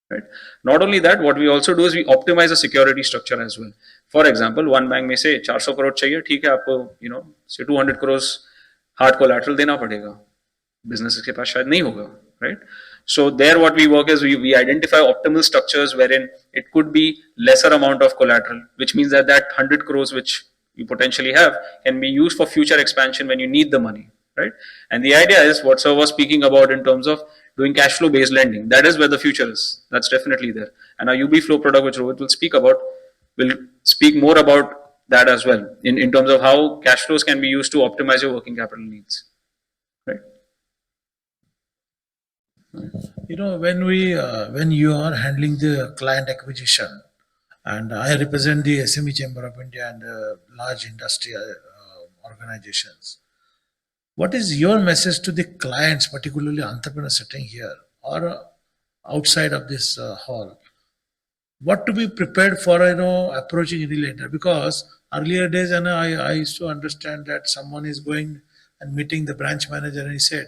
Right. Not only that, what we also do is we optimize the security structure as well. For example, one bank may say 400 crore चाहिए, ठीक है आपको, you know, say 200 crores hard collateral देना पड़ेगा. Businesses के पास शायद नहीं होगा, right? So there what we work is we identify optimal structures wherein it could be lesser amount of collateral, which means that that 100 crores which you potentially have can be used for future expansion when you need the money, right? And the idea is what Sir was speaking about in terms of doing cash flow based lending. That is where the future is. That's definitely there. And our UB Flow product, which Rohit will speak more about that as well in terms of how cash flows can be used to optimize your working capital needs, right? You know, when you are handling the client acquisition, and I represent the SME Chamber of India and large industry organizations, what is your message to the clients, particularly entrepreneurs sitting here or outside of this hall? What to be prepared for, approaching any lender? Because earlier days, and I used to understand that someone is going and meeting the branch manager and he said,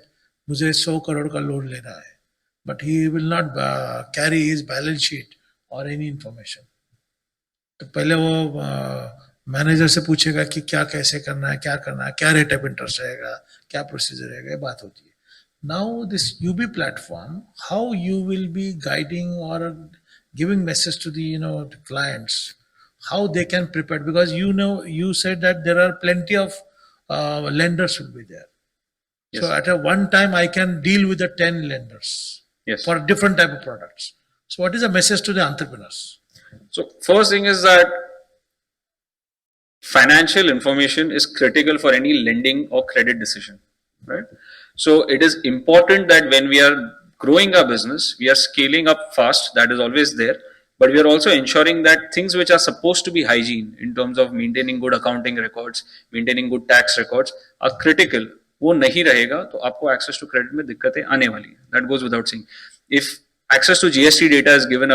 "मुझे 100 crore का loan लेना है," but he will not carry his balance sheet or any information. तो पहले वो manager से पूछेगा कि क्या कैसे करना है, क्या रेट ऑफ इंटरेस्ट रहेगा, क्या प्रोसीजर रहेगा, ये बात होती है. Now this UB platform, how you will be guiding or giving message to the the clients, how they can prepare, because you said that there are plenty of lenders will be there. Yes. So at a one time I can deal with the 10 lenders Yes. for different type of products. So what is the message to the entrepreneurs? So first thing is that financial information is critical for any lending or credit decision, right? So it is important that when we are growing our business, we are scaling up fast, that is always there, but we are also ensuring that things which are supposed to be hygiene in terms of maintaining good accounting records, maintaining good tax records are critical. वो नहीं रहेगा तो आपको access to credit में दिक्कतें आने वाली हैं. That goes without saying. If access to GST data is given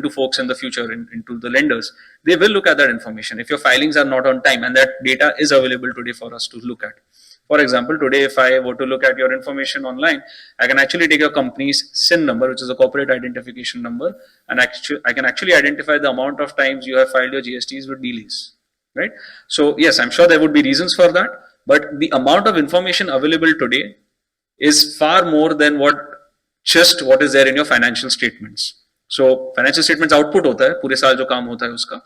to folks in the future, into the lenders, they will look at that information. If your filings are not on time, and that data is available today for us to look at. For example, today if I were to look at your information online, I can actually take your company's SIN number, which is a corporate identification number, and I can actually identify the amount of times you have filed your GSTs with delays, right? So yes, I'm sure there would be reasons for that, but the amount of information available today is far more than what is there in your financial statements. So financial statements output होता है पूरे साल जो काम होता है उसका,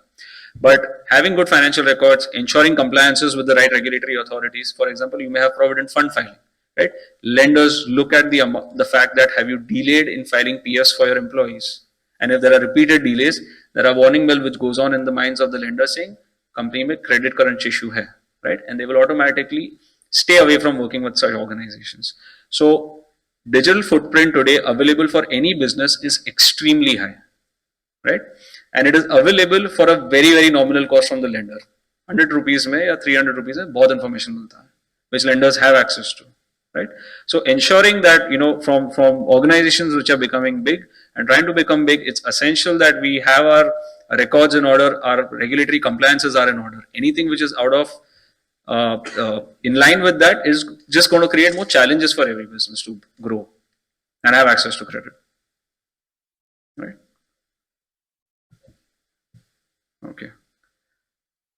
but having good financial records, ensuring compliances with the right regulatory authorities. For example, you may have provident fund filing, right? Lenders look at the fact that have you delayed in filing PS for your employees, and if there are repeated delays, there are warning bell which goes on in the minds of the lender saying company में credit crunch issue है, right? And they will automatically stay away from working with such organizations. So digital footprint today available for any business is extremely high, right? And it is available for a very, very nominal cost from the lender. 100 rupees में या 300 rupees में बहुत information मिलता है, which lenders have access to, right? So ensuring that, from organizations which are becoming big and trying to become big, it's essential that we have our records in order, our regulatory compliances are in order. Anything which is out of in line with that is just going to create more challenges for every business to grow and have access to credit, right? Okay.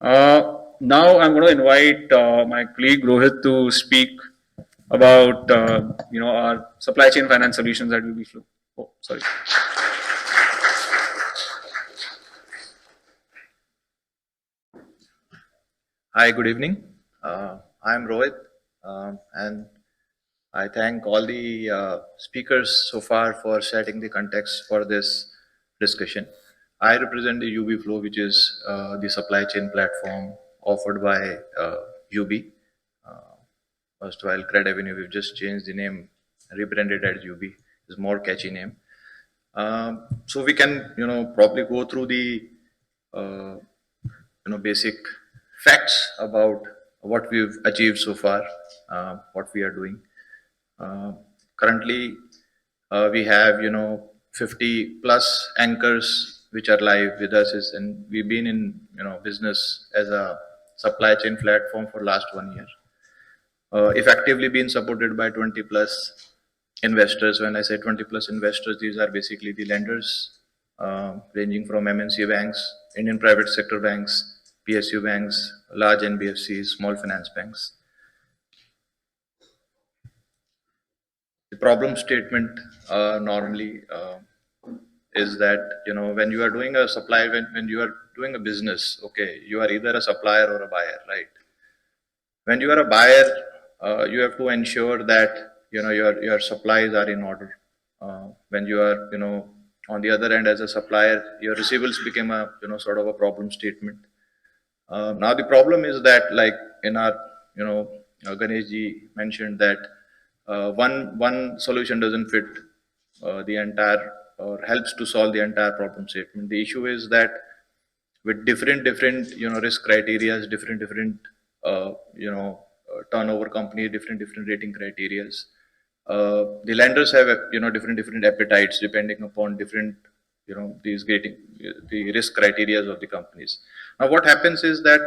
Now I'm going to invite my colleague Rohit to speak about our supply chain finance solutions at UB Flow. Oh, sorry. Hi, good evening. I'm Rohit, and I thank all the speakers so far for setting the context for this discussion. I represent the UB Flow, which is the supply chain platform offered by UB. First while Cred Avenue, we've just changed the name, rebranded as UB. It's more catchy name. So we can, probably go through the, basic facts about what we've achieved so far, what we are doing. Currently, we have, 50 plus anchors which are live with us, and we've been in, business as a supply chain platform for last 1 year. Effectively been supported by 20 plus investors. When I say 20 plus investors, these are basically the lenders, ranging from MNC banks, Indian private sector banks, PSU banks, large NBFCs, small finance banks. The problem statement normally is that, you know, when you are doing a supply, when you are doing a business, okay, you are either a supplier or a buyer, right? When you are a buyer, you have to ensure that, you know, your supplies are in order. When you are, you know, on the other end as a supplier, your receivables become a, you know, sort of a problem statement. Now the problem is that, like in our, you know, Ganesh ji mentioned that one solution doesn't fit the entire or helps to solve the entire problem statement. The issue is that with different you know, risk criterias, different you know, turnover company, different rating criterias. The lenders have, you know, different appetites depending upon different, you know, these getting the risk criterias of the companies. Now what happens is that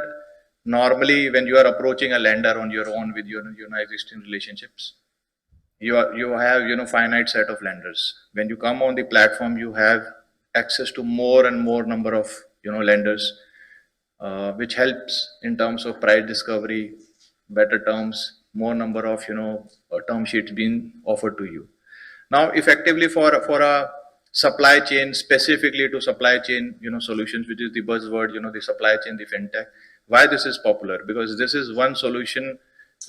normally when you are approaching a lender on your own with your, you know, existing relationships, you have, you know, finite set of lenders. When you come on the platform, you have access to more and more number of, you know, lenders, which helps in terms of price discovery, better terms, more number of, you know, term sheets being offered to you. Now effectively for a supply chain, specifically to supply chain, you know, solutions, which is the buzzword, you know, the supply chain, the fintech. Why this is popular? Because this is one solution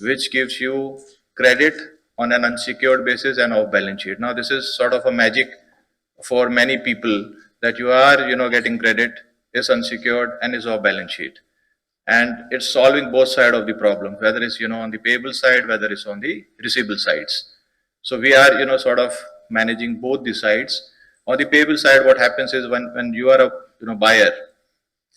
which gives you credit on an unsecured basis and off balance sheet. Now this is sort of a magic for many people, that you are, you know, getting credit, is unsecured and is off balance sheet, and it's solving both sides of the problem, whether it's, you know, on the payable side, whether it's on the receivable sides. So we are, you know, sort of managing both the sides. On the payable side, what happens is when you are a, you know, buyer,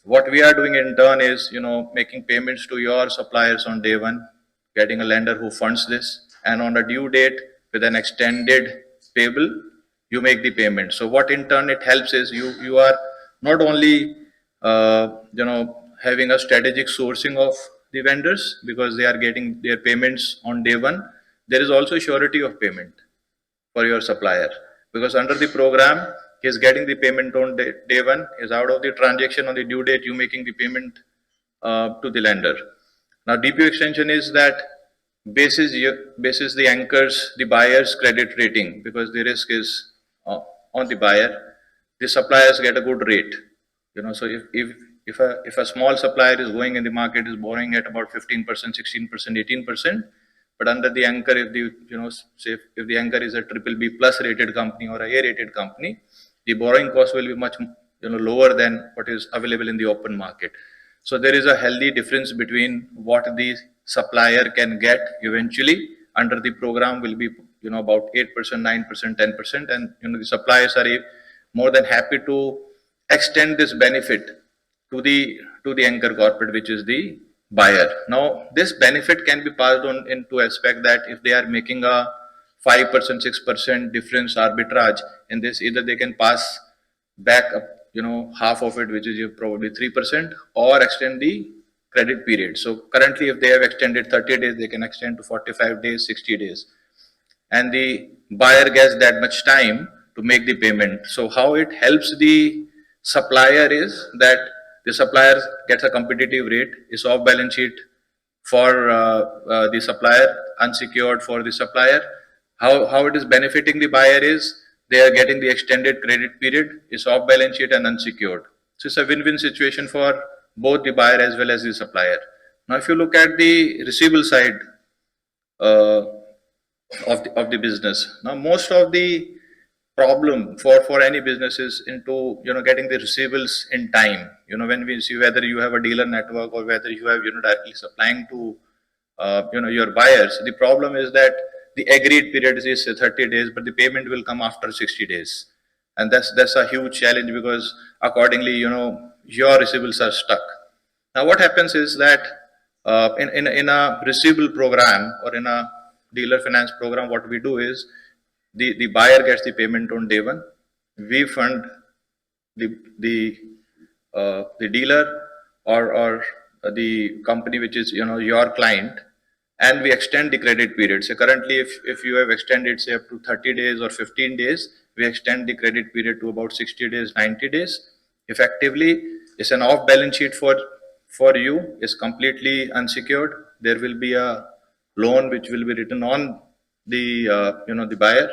what we are doing in turn is, you know, making payments to your suppliers on day one, getting a lender who funds this, and on a due date with an extended payable, you make the payment. So what in turn it helps is you are not only you know, having a strategic sourcing of the vendors because they are getting their payments on day one. There is also surety of payment for your supplier, because under the program he is getting the payment on day one, is out of the transaction on the due date, you making the payment to the lender. Now DPO extension is that basis the anchors the buyer's credit rating, because the risk is on the buyer, the suppliers get a good rate, you know. So if a small supplier is going in the market, is borrowing at about 15%, 16%, 18%, but under the anchor, if the, you know, say if the anchor is a BBB plus rated company or a A rated company, the borrowing cost will be much, you know, lower than what is available in the open market. So there is a healthy difference between what the supplier can get eventually under the program will be, you know, about 8%, 9%, 10%, and, you know, the suppliers are more than happy to extend this benefit to the anchor corporate, which is the buyer. Now this benefit can be passed on into aspect that if they are making a 5%, 6% difference arbitrage in this, either they can pass back, you know, half of it, which is probably 3%, or extend the credit period. So currently if they have extended 30 days, they can extend to 45 days, 60 days, and the buyer gets that much time to make the payment. So how it helps the supplier is that the supplier gets a competitive rate, is off balance sheet for the supplier, unsecured for the supplier. How it is benefiting the buyer is they are getting the extended credit period, is off balance sheet and unsecured. So it's a win-win situation for both the buyer as well as the supplier. Now if you look at the receivable side of the business, now most of the problem for any business is into, you know, getting the receivables in time. You know, when we see whether you have a dealer network or whether you have, you know, directly supplying to you know, your buyers, the problem is that the agreed period is 30 days, but the payment will come after 60 days, and that's a huge challenge, because accordingly, you know, your receivables are stuck. Now what happens is that in a receivable program or in a dealer finance program, what we do is the buyer gets the payment on day one. We fund the dealer or the company which is, your client, and we extend the credit period. So currently, if you have extended, say, up to 30 days or 15 days, we extend the credit period to about 60 days, 90 days. Effectively, it's an off balance sheet for you. It's completely unsecured. There will be a loan which will be written on the, the buyer,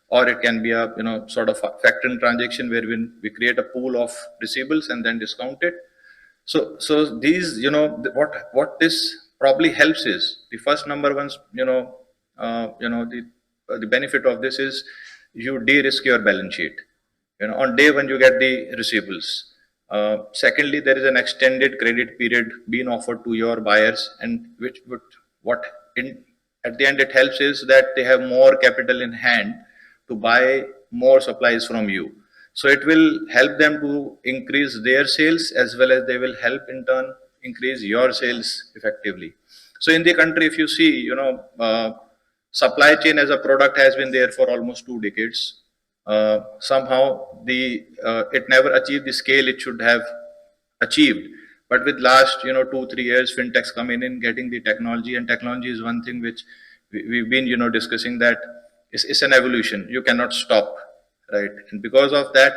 or it can be a, sort of a factoring transaction where we create a pool of receivables and then discount it. So these, what this probably helps is the first number one's, the benefit of this is you de-risk your balance sheet. On day one you get the receivables. Secondly, there is an extended credit period being offered to your buyers, and what at the end it helps is that they have more capital in hand to buy more supplies from you. So it will help them to increase their sales, as well as they will help in turn increase your sales effectively. So in the country, if you see, supply chain as a product has been there for almost 2 decades. Somehow it never achieved the scale it should have achieved. But with last 2-3 years, fintechs come in getting the technology, and technology is one thing which we've been discussing, that it's an evolution. You cannot stop, right? And because of that,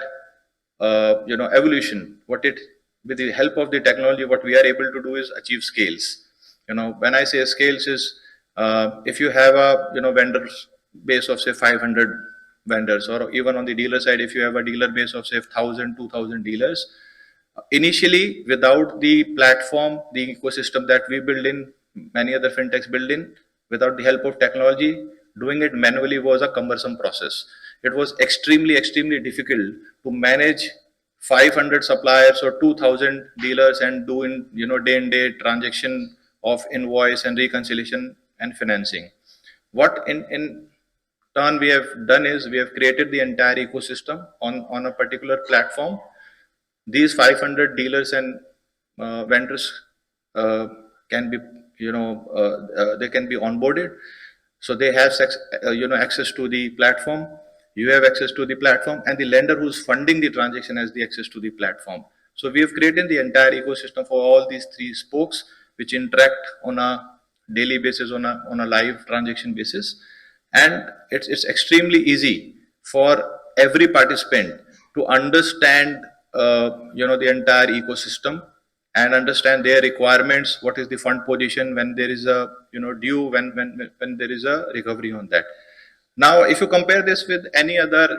evolution, with the help of the technology, what we are able to do is achieve scales. When I say scales is, if you have a vendor base of say 500 vendors, or even on the dealer side, if you have a dealer base of say 1,000, 2,000 dealers, initially without the platform, the ecosystem that we build in, many other fintechs build in, without the help of technology, doing it manually was a cumbersome process. It was extremely difficult to manage 500 suppliers or 2,000 dealers and do day in day transaction of invoice and reconciliation and financing. What in turn we have done is we have created the entire ecosystem on a particular platform. These 500 dealers and vendors can be, they can be onboarded. So they have access to the platform. You have access to the platform, and the lender who's funding the transaction has the access to the platform. So we have created the entire ecosystem for all these 3 spokes, which interact on a daily basis, on a live transaction basis. And it's extremely easy for every participant to understand the entire ecosystem and understand their requirements. What is the fund position when there is a due, when there is a recovery on that. Now, if you compare this with any other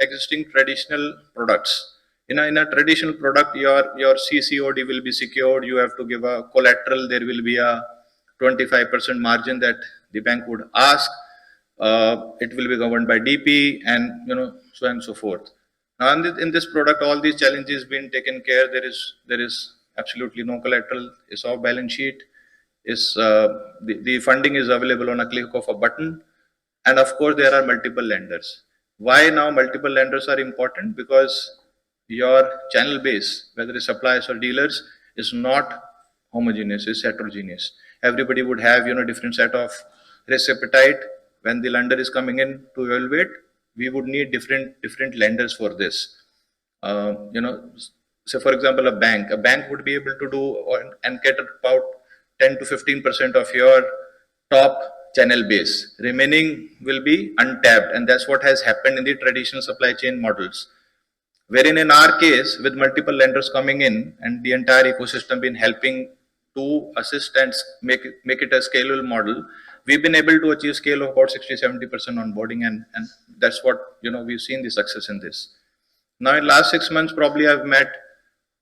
existing traditional products, in a traditional product, your CCOD will be secured. You have to give a collateral. There will be a 25% margin that the bank would ask. It will be governed by DP, and so on and so forth. Now, in this product, all these challenges been taken care. There is absolutely no collateral. It's off balance sheet. The funding is available on a click of a button, and of course there are multiple lenders. Why now multiple lenders are important? Because your channel base, whether it's suppliers or dealers, is not homogeneous. It's heterogeneous. Everybody would have different set of risk appetite. When the lender is coming in to evaluate, we would need different lenders for this. So for example, a bank would be able to do and cater about 10 to 15% of your top channel base. Remaining will be untapped, and that's what has happened in the traditional supply chain models. Wherein in our case, with multiple lenders coming in and the entire ecosystem been helping to assist and make it a scalable model, we've been able to achieve scale of about 60-70% onboarding, and that's what we've seen the success in this. Now in last 6 months, probably I've met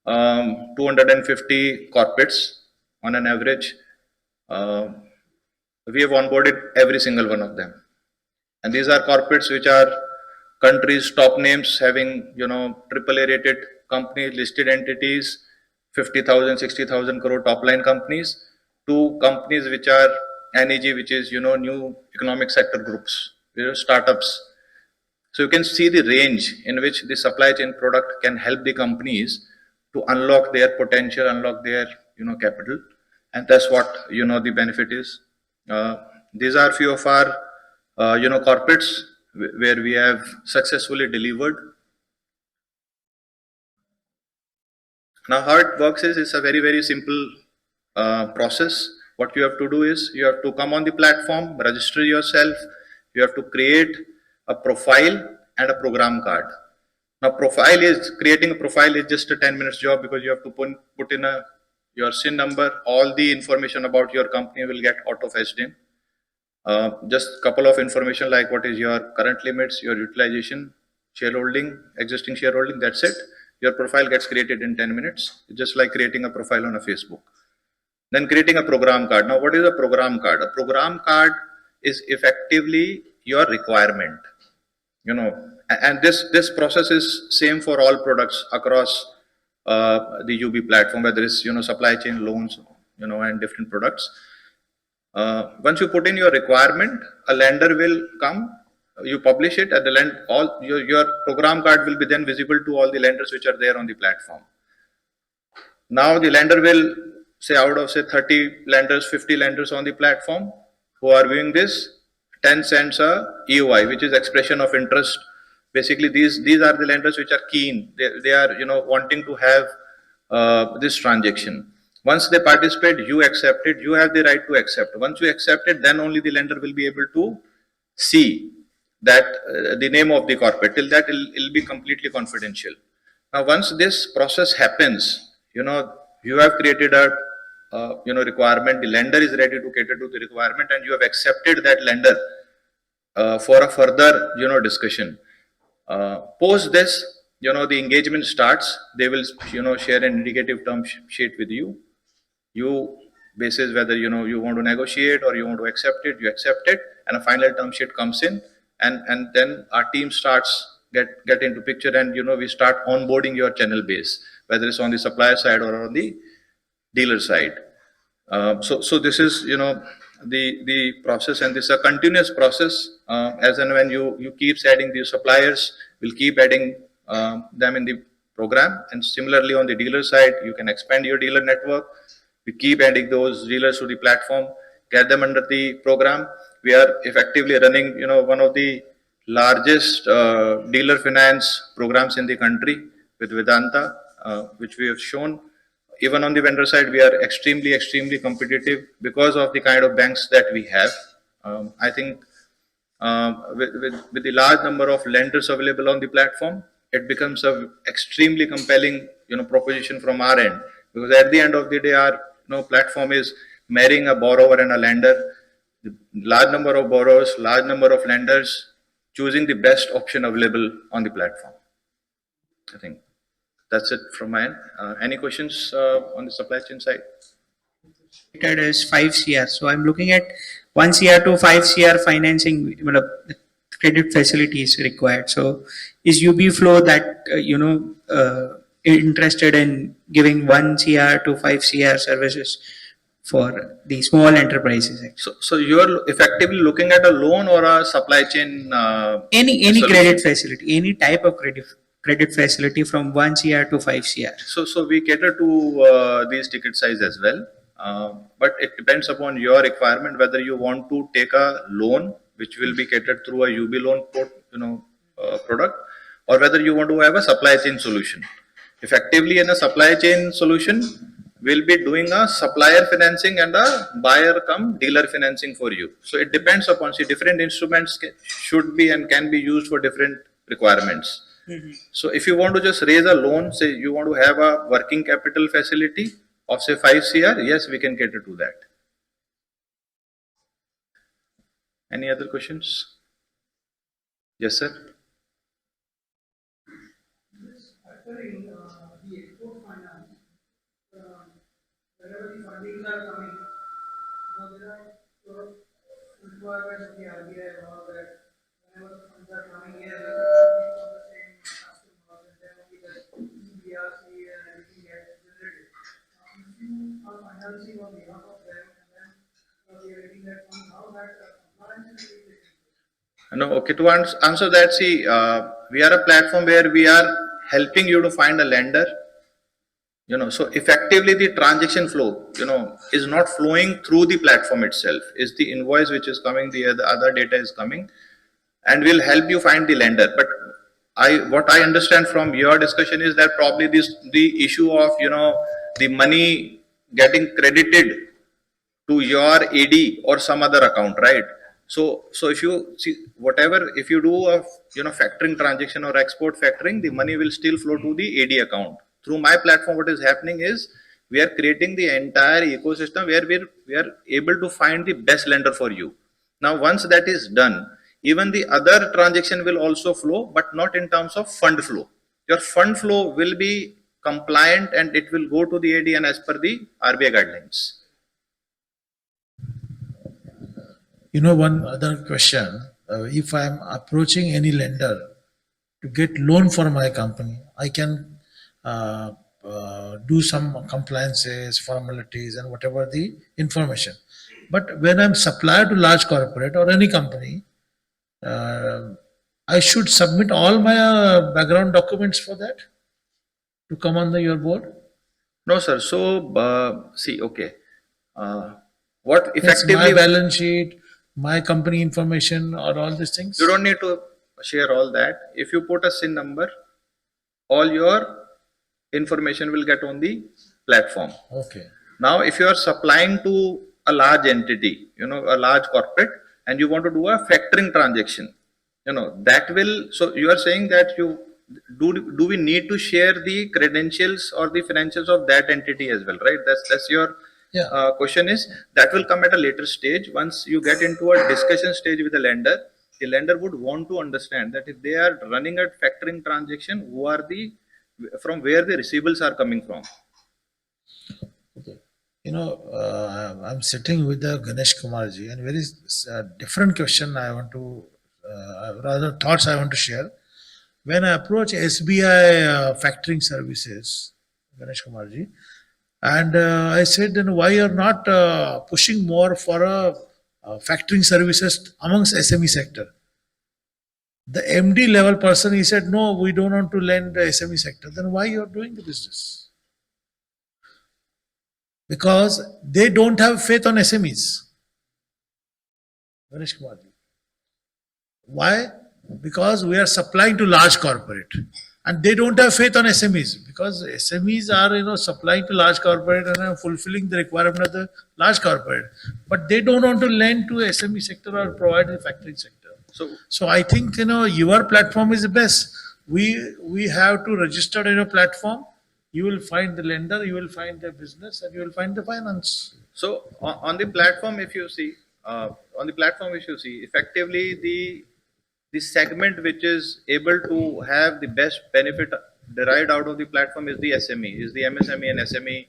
250 corporates on an average. We have onboarded every single one of them, and these are corporates which are countries' top names, having AAA rated companies, listed entities, 50,000, 60,000 crore top line companies, to companies which are NEG, which is new economic sector groups, startups. So you can see the range in which the supply chain product can help the companies to unlock their potential, unlock their capital, and that's what the benefit is. These are few of our corporates where we have successfully delivered. Now how it works is, it's a very simple process. What you have to do is you have to come on the platform, register yourself. You have to create a profile and a program card. Now, creating a profile is just a 10 minutes job because you have to put in your SIN number. All the information about your company will get auto fetched in. Just a couple of information like what is your current limits, your utilization, shareholding, existing shareholding, that's it. Your profile gets created in 10 minutes, just like creating a profile on a Facebook. Then creating a program card. Now, what is a program card? A program card is effectively your requirement, and this process is same for all products across the UB platform, whether it's, supply chain loans, and different products. Once you put in your requirement, a lender will come, you publish it at the all your program card will be then visible to all the lenders which are there on the platform. Now the lender will say, out of say 30 lenders, 50 lenders on the platform who are viewing this, 10 cents a EOI, which is expression of interest. Basically, these are the lenders which are keen. They are wanting to have this transaction. Once they participate, you accept it. You have the right to accept. Once you accept it, then only the lender will be able to see that the name of the corporate. Till that, it'll be completely confidential. Now, once this process happens, you have created a requirement. The lender is ready to cater to the requirement, and you have accepted that lender for a further discussion. Post this, the engagement starts. They will share an indicative term sheet with you. You basis whether you want to negotiate or you want to accept it. You accept it, and a final term sheet comes in, and then our team starts get into picture, and we start onboarding your channel base, whether it's on the supplier side or on the dealer side. So this is the process, and this is a continuous process. As and when you keep adding these suppliers, we'll keep adding them in the program, and similarly on the dealer side, you can expand your dealer network. We keep adding those dealers to the platform, get them under the program. We are effectively running one of the largest dealer finance programs in the country with Vedanta, which we have shown. Even on the vendor side, we are extremely competitive because of the kind of banks that we have. I think with the large number of lenders available on the platform, it becomes a extremely compelling proposition from our end, because at the end of the day, our platform is marrying a borrower and a lender. The large number of borrowers, large number of lenders, choosing the best option available on the platform. I think that's it from my end. Any questions on the supply chain side? As 5 CR. So I'm looking at 1 CR to 5 CR financing, the credit facility is required. So is UB Flow that, interested in giving 1 CR to 5 CR services for the small enterprises? So you're effectively looking at a loan or a supply chain? Any solution? credit facility, any type of credit facility from 1 CR to 5 CR. So we cater to these ticket size as well, but it depends upon your requirement whether you want to take a loan, which will be catered through a UB loan product, or whether you want to have a supply chain solution. Effectively, in a supply chain solution, we'll be doing a supplier financing and a buyer cum dealer financing for you. So it depends upon, different instruments should be and can be used for different requirements. So if you want to just raise a loan, say you want to have a working capital facility of say 5 CR, yes, we can cater to that. Any other questions? Yes, sir. Actually, the export finance, wherever the fundings are coming, there are sort of requirements of the RBI and all that. Whenever the funds are coming here, they should be from the same customers, and then only the BRC and everything gets generated. If you are financing on behalf of them, and then we are getting that fund, how that compliance is really taken? No, okay, to answer that, we are a platform where we are helping you to find a lender, so effectively the transaction flow, is not flowing through the platform itself. Is the invoice which is coming, the other data is coming, and will help you find the lender. But what I understand from your discussion is that probably the issue of, the money getting credited to your AD or some other account, right? So if you see whatever, if you do a factoring transaction or export factoring, the money will still flow to the AD account. Through my platform, what is happening is we are creating the entire ecosystem where we are able to find the best lender for you. Now, once that is done, even the other transaction will also flow, but not in terms of fund flow. Your fund flow will be compliant and it will go to the AD and as per the RBI guidelines. One other question, if I am approaching any lender to get loan for my company, I can do some compliances, formalities and whatever the information. But when I'm supplier to large corporate or any company, I should submit all my background documents for that to come on your board. No, sir. So, see, okay. What Yes, effectively, my balance sheet, my company information, or all these things. you don't need to share all that. If you put a SIN number, all your information will get on the platform. Okay. Now, if you are supplying to a large entity, a large corporate, and you want to do a factoring transaction, that will, so you are saying that do we need to share the credentials or the financials of that entity as well, right? That's your Yeah. question is, that will come at a later stage. Once you get into a discussion stage with the lender would want to understand that if they are running a factoring transaction, from where the receivables are coming from. Okay. I'm sitting with Ganesh Kumarji, and very different question I want to, rather thoughts I want to share. When I approach SBI factoring services, Ganesh Kumarji, and I said, then why you're not pushing more for factoring services amongst SME sector? The MD level person, he said, no, we don't want to lend the SME sector. Then why you're doing the business? Because they don't have faith on SMEs. Ganesh Kumarji. Why? Because we are supplying to large corporate and they don't have faith on SMEs, because SMEs are supplying to large corporate and are fulfilling the requirement of the large corporate, but they don't want to lend to SME sector or provide the factoring sector. So I think your platform is the best. We have to register in a platform. You will find the lender, you will find the business, and you will find the finance. So on the platform, if you see, effectively the segment which is able to have the best benefit derived out of the platform is the SME, is the MSME and SME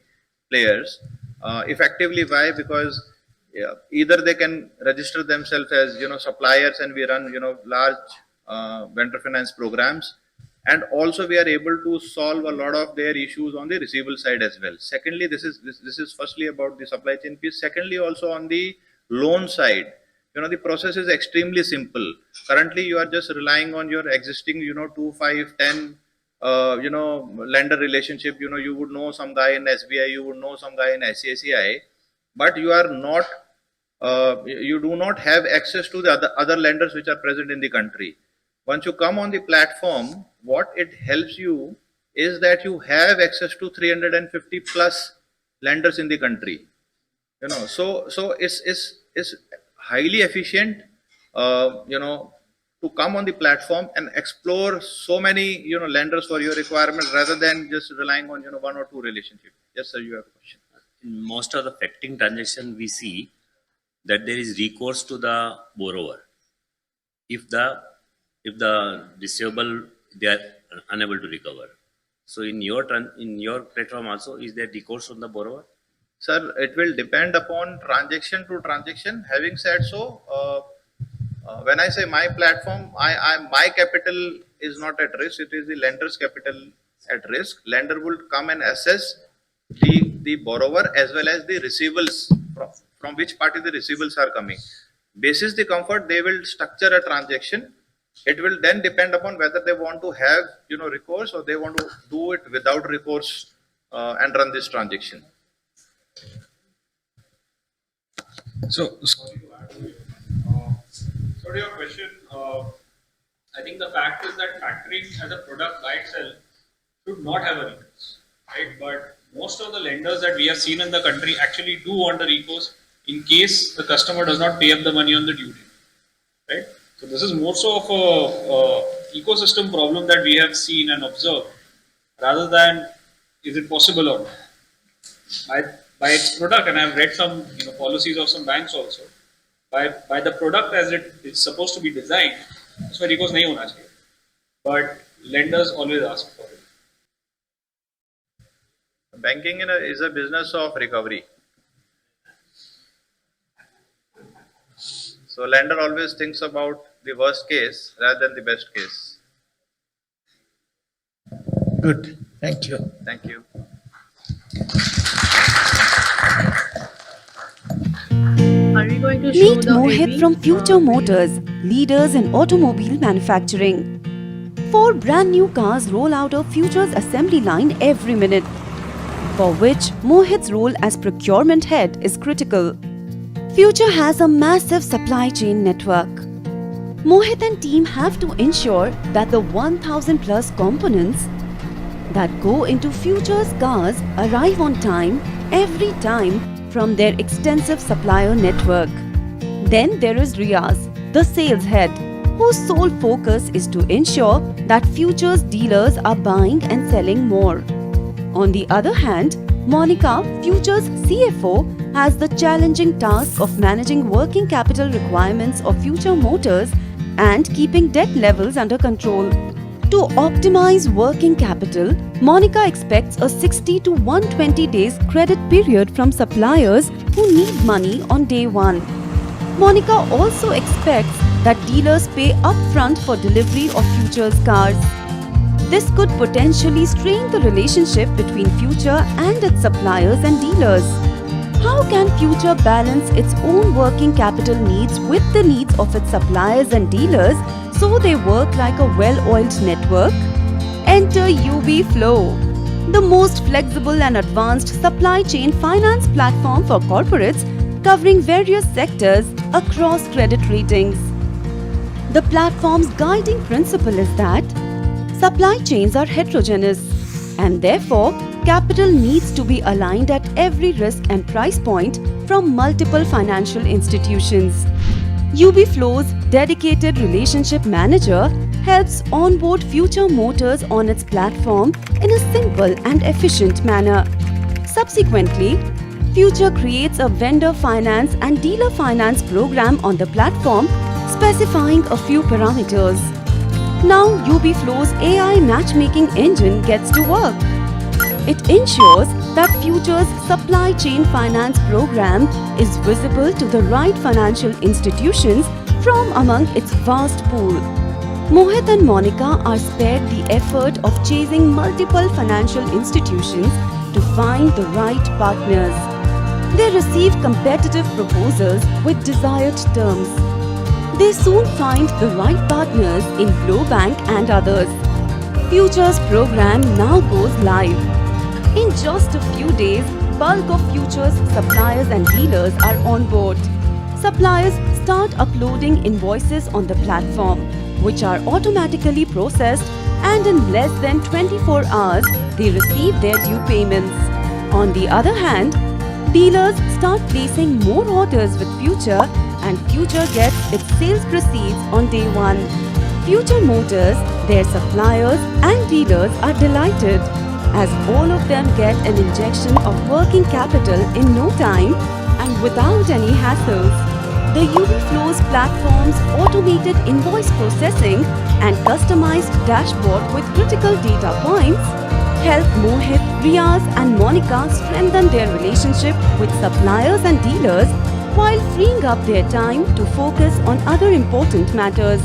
players. Effectively, why? Because either they can register themselves as suppliers, and we run large vendor finance programs, and also we are able to solve a lot of their issues on the receivable side as well. Secondly, this is firstly about the supply chain piece. Secondly, also on the loan side, the process is extremely simple. Currently, you are just relying on your existing 2, 5, 10 lender relationship. You would know some guy in SBI, you would know some guy in ICICI, but you are not you do not have access to the other lenders which are present in the country. Once you come on the platform, what it helps you is that you have access to 350 plus lenders in the country. So it's highly efficient, to come on the platform and explore so many lenders for your requirement rather than just relying on 1 or 2 relationships. Yes, sir, you have a question. In most of the factoring transaction, we see that there is recourse to the borrower. If the receivable they are unable to recover. So in your platform also, is there recourse on the borrower? Sir, it will depend upon transaction to transaction. Having said so, when I say my platform, my capital is not at risk. It is the lender's capital at risk. Lender will come and assess the borrower as well as the receivables from which party the receivables are coming. Basis the comfort, they will structure a transaction. It will then depend upon whether they want to have recourse or they want to do it without recourse and run this transaction. So, Sorry to your question. I think the fact is that factoring as a product by itself should not have a recourse, right? But most of the lenders that we have seen in the country actually do want the recourse in case the customer does not pay up the money on the due date, right? So this is more so of a ecosystem problem that we have seen and observed, rather than is it possible or not. By its product, and I've read some policies of some banks also. By the product as it is supposed to be designed, उसमें recourse नहीं होना चाहिए, but lenders always ask for it. Banking is a business of recovery. So lender always thinks about the worst case rather than the best case. Good, thank you. Thank you. Are we going to show Meet the Mohit AV? from Future Motors, leaders in automobile manufacturing. 4 brand new cars roll out of Future's assembly line every minute, for which Mohit's role as procurement head is critical. Future has a massive supply chain network. Mohit and team have to ensure that the 1000 plus components that go into Future's cars arrive on time every time from their extensive supplier network. Then there is Riaz, the sales head, whose sole focus is to ensure that Future's dealers are buying and selling more. On the other hand, Monica, Future's CFO, has the challenging task of managing working capital requirements of Future Motors and keeping debt levels under control. To optimize working capital, Monica expects a 60 to 120 days credit period from suppliers who need money on day one. Monica also expects that dealers pay upfront for delivery of Future's cars. This could potentially strain the relationship between Future and its suppliers and dealers. How can Future balance its own working capital needs with the needs of its suppliers and dealers so they work like a well-oiled network? Enter UB Flow, the most flexible and advanced supply chain finance platform for corporates covering various sectors across credit ratings. The platform's guiding principle is that supply chains are heterogeneous and therefore capital needs to be aligned at every risk and price point from multiple financial institutions. UB Flow's dedicated relationship manager helps onboard Future Motors on its platform in a simple and efficient manner. Subsequently, Future creates a vendor finance and dealer finance program on the platform specifying a few parameters. Now UB Flow's AI matchmaking engine gets to work. It ensures that Future's supply chain finance program is visible to the right financial institutions from among its vast pool. Mohit and Monica are spared the effort of chasing multiple financial institutions to find the right partners. They receive competitive proposals with desired terms. They soon find the right partners in Glowbank and others. Future's program now goes live. In just a few days, bulk of Future's suppliers and dealers are on board. Suppliers start uploading invoices on the platform, which are automatically processed, and in less than 24 hours, they receive their due payments. On the other hand, dealers start placing more orders with Future, and Future gets its sales proceeds on day one. Future Motors, their suppliers and dealers are delighted, as all of them get an injection of working capital in no time and without any hassles. The UB Flow's platform's automated invoice processing and customized dashboard with critical data points help Mohit, Riaz and Monica strengthen their relationship with suppliers and dealers while freeing up their time to focus on other important matters.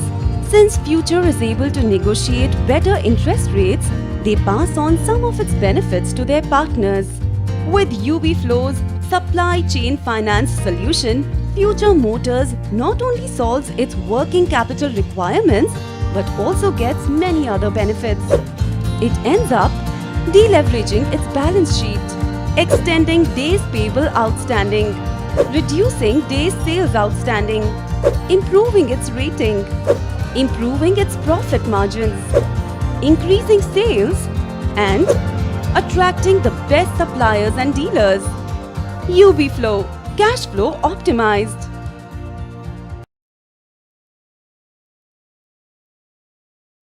Since Future is able to negotiate better interest rates, they pass on some of its benefits to their partners. With UB Flow's supply chain finance solution, Future Motors not only solves its working capital requirements but also gets many other benefits. It ends up deleveraging its balance sheet, extending days payable outstanding, reducing days sales outstanding, improving its rating, improving its profit margins, increasing sales, and attracting the best suppliers and dealers. UB Flow, cash flow optimized.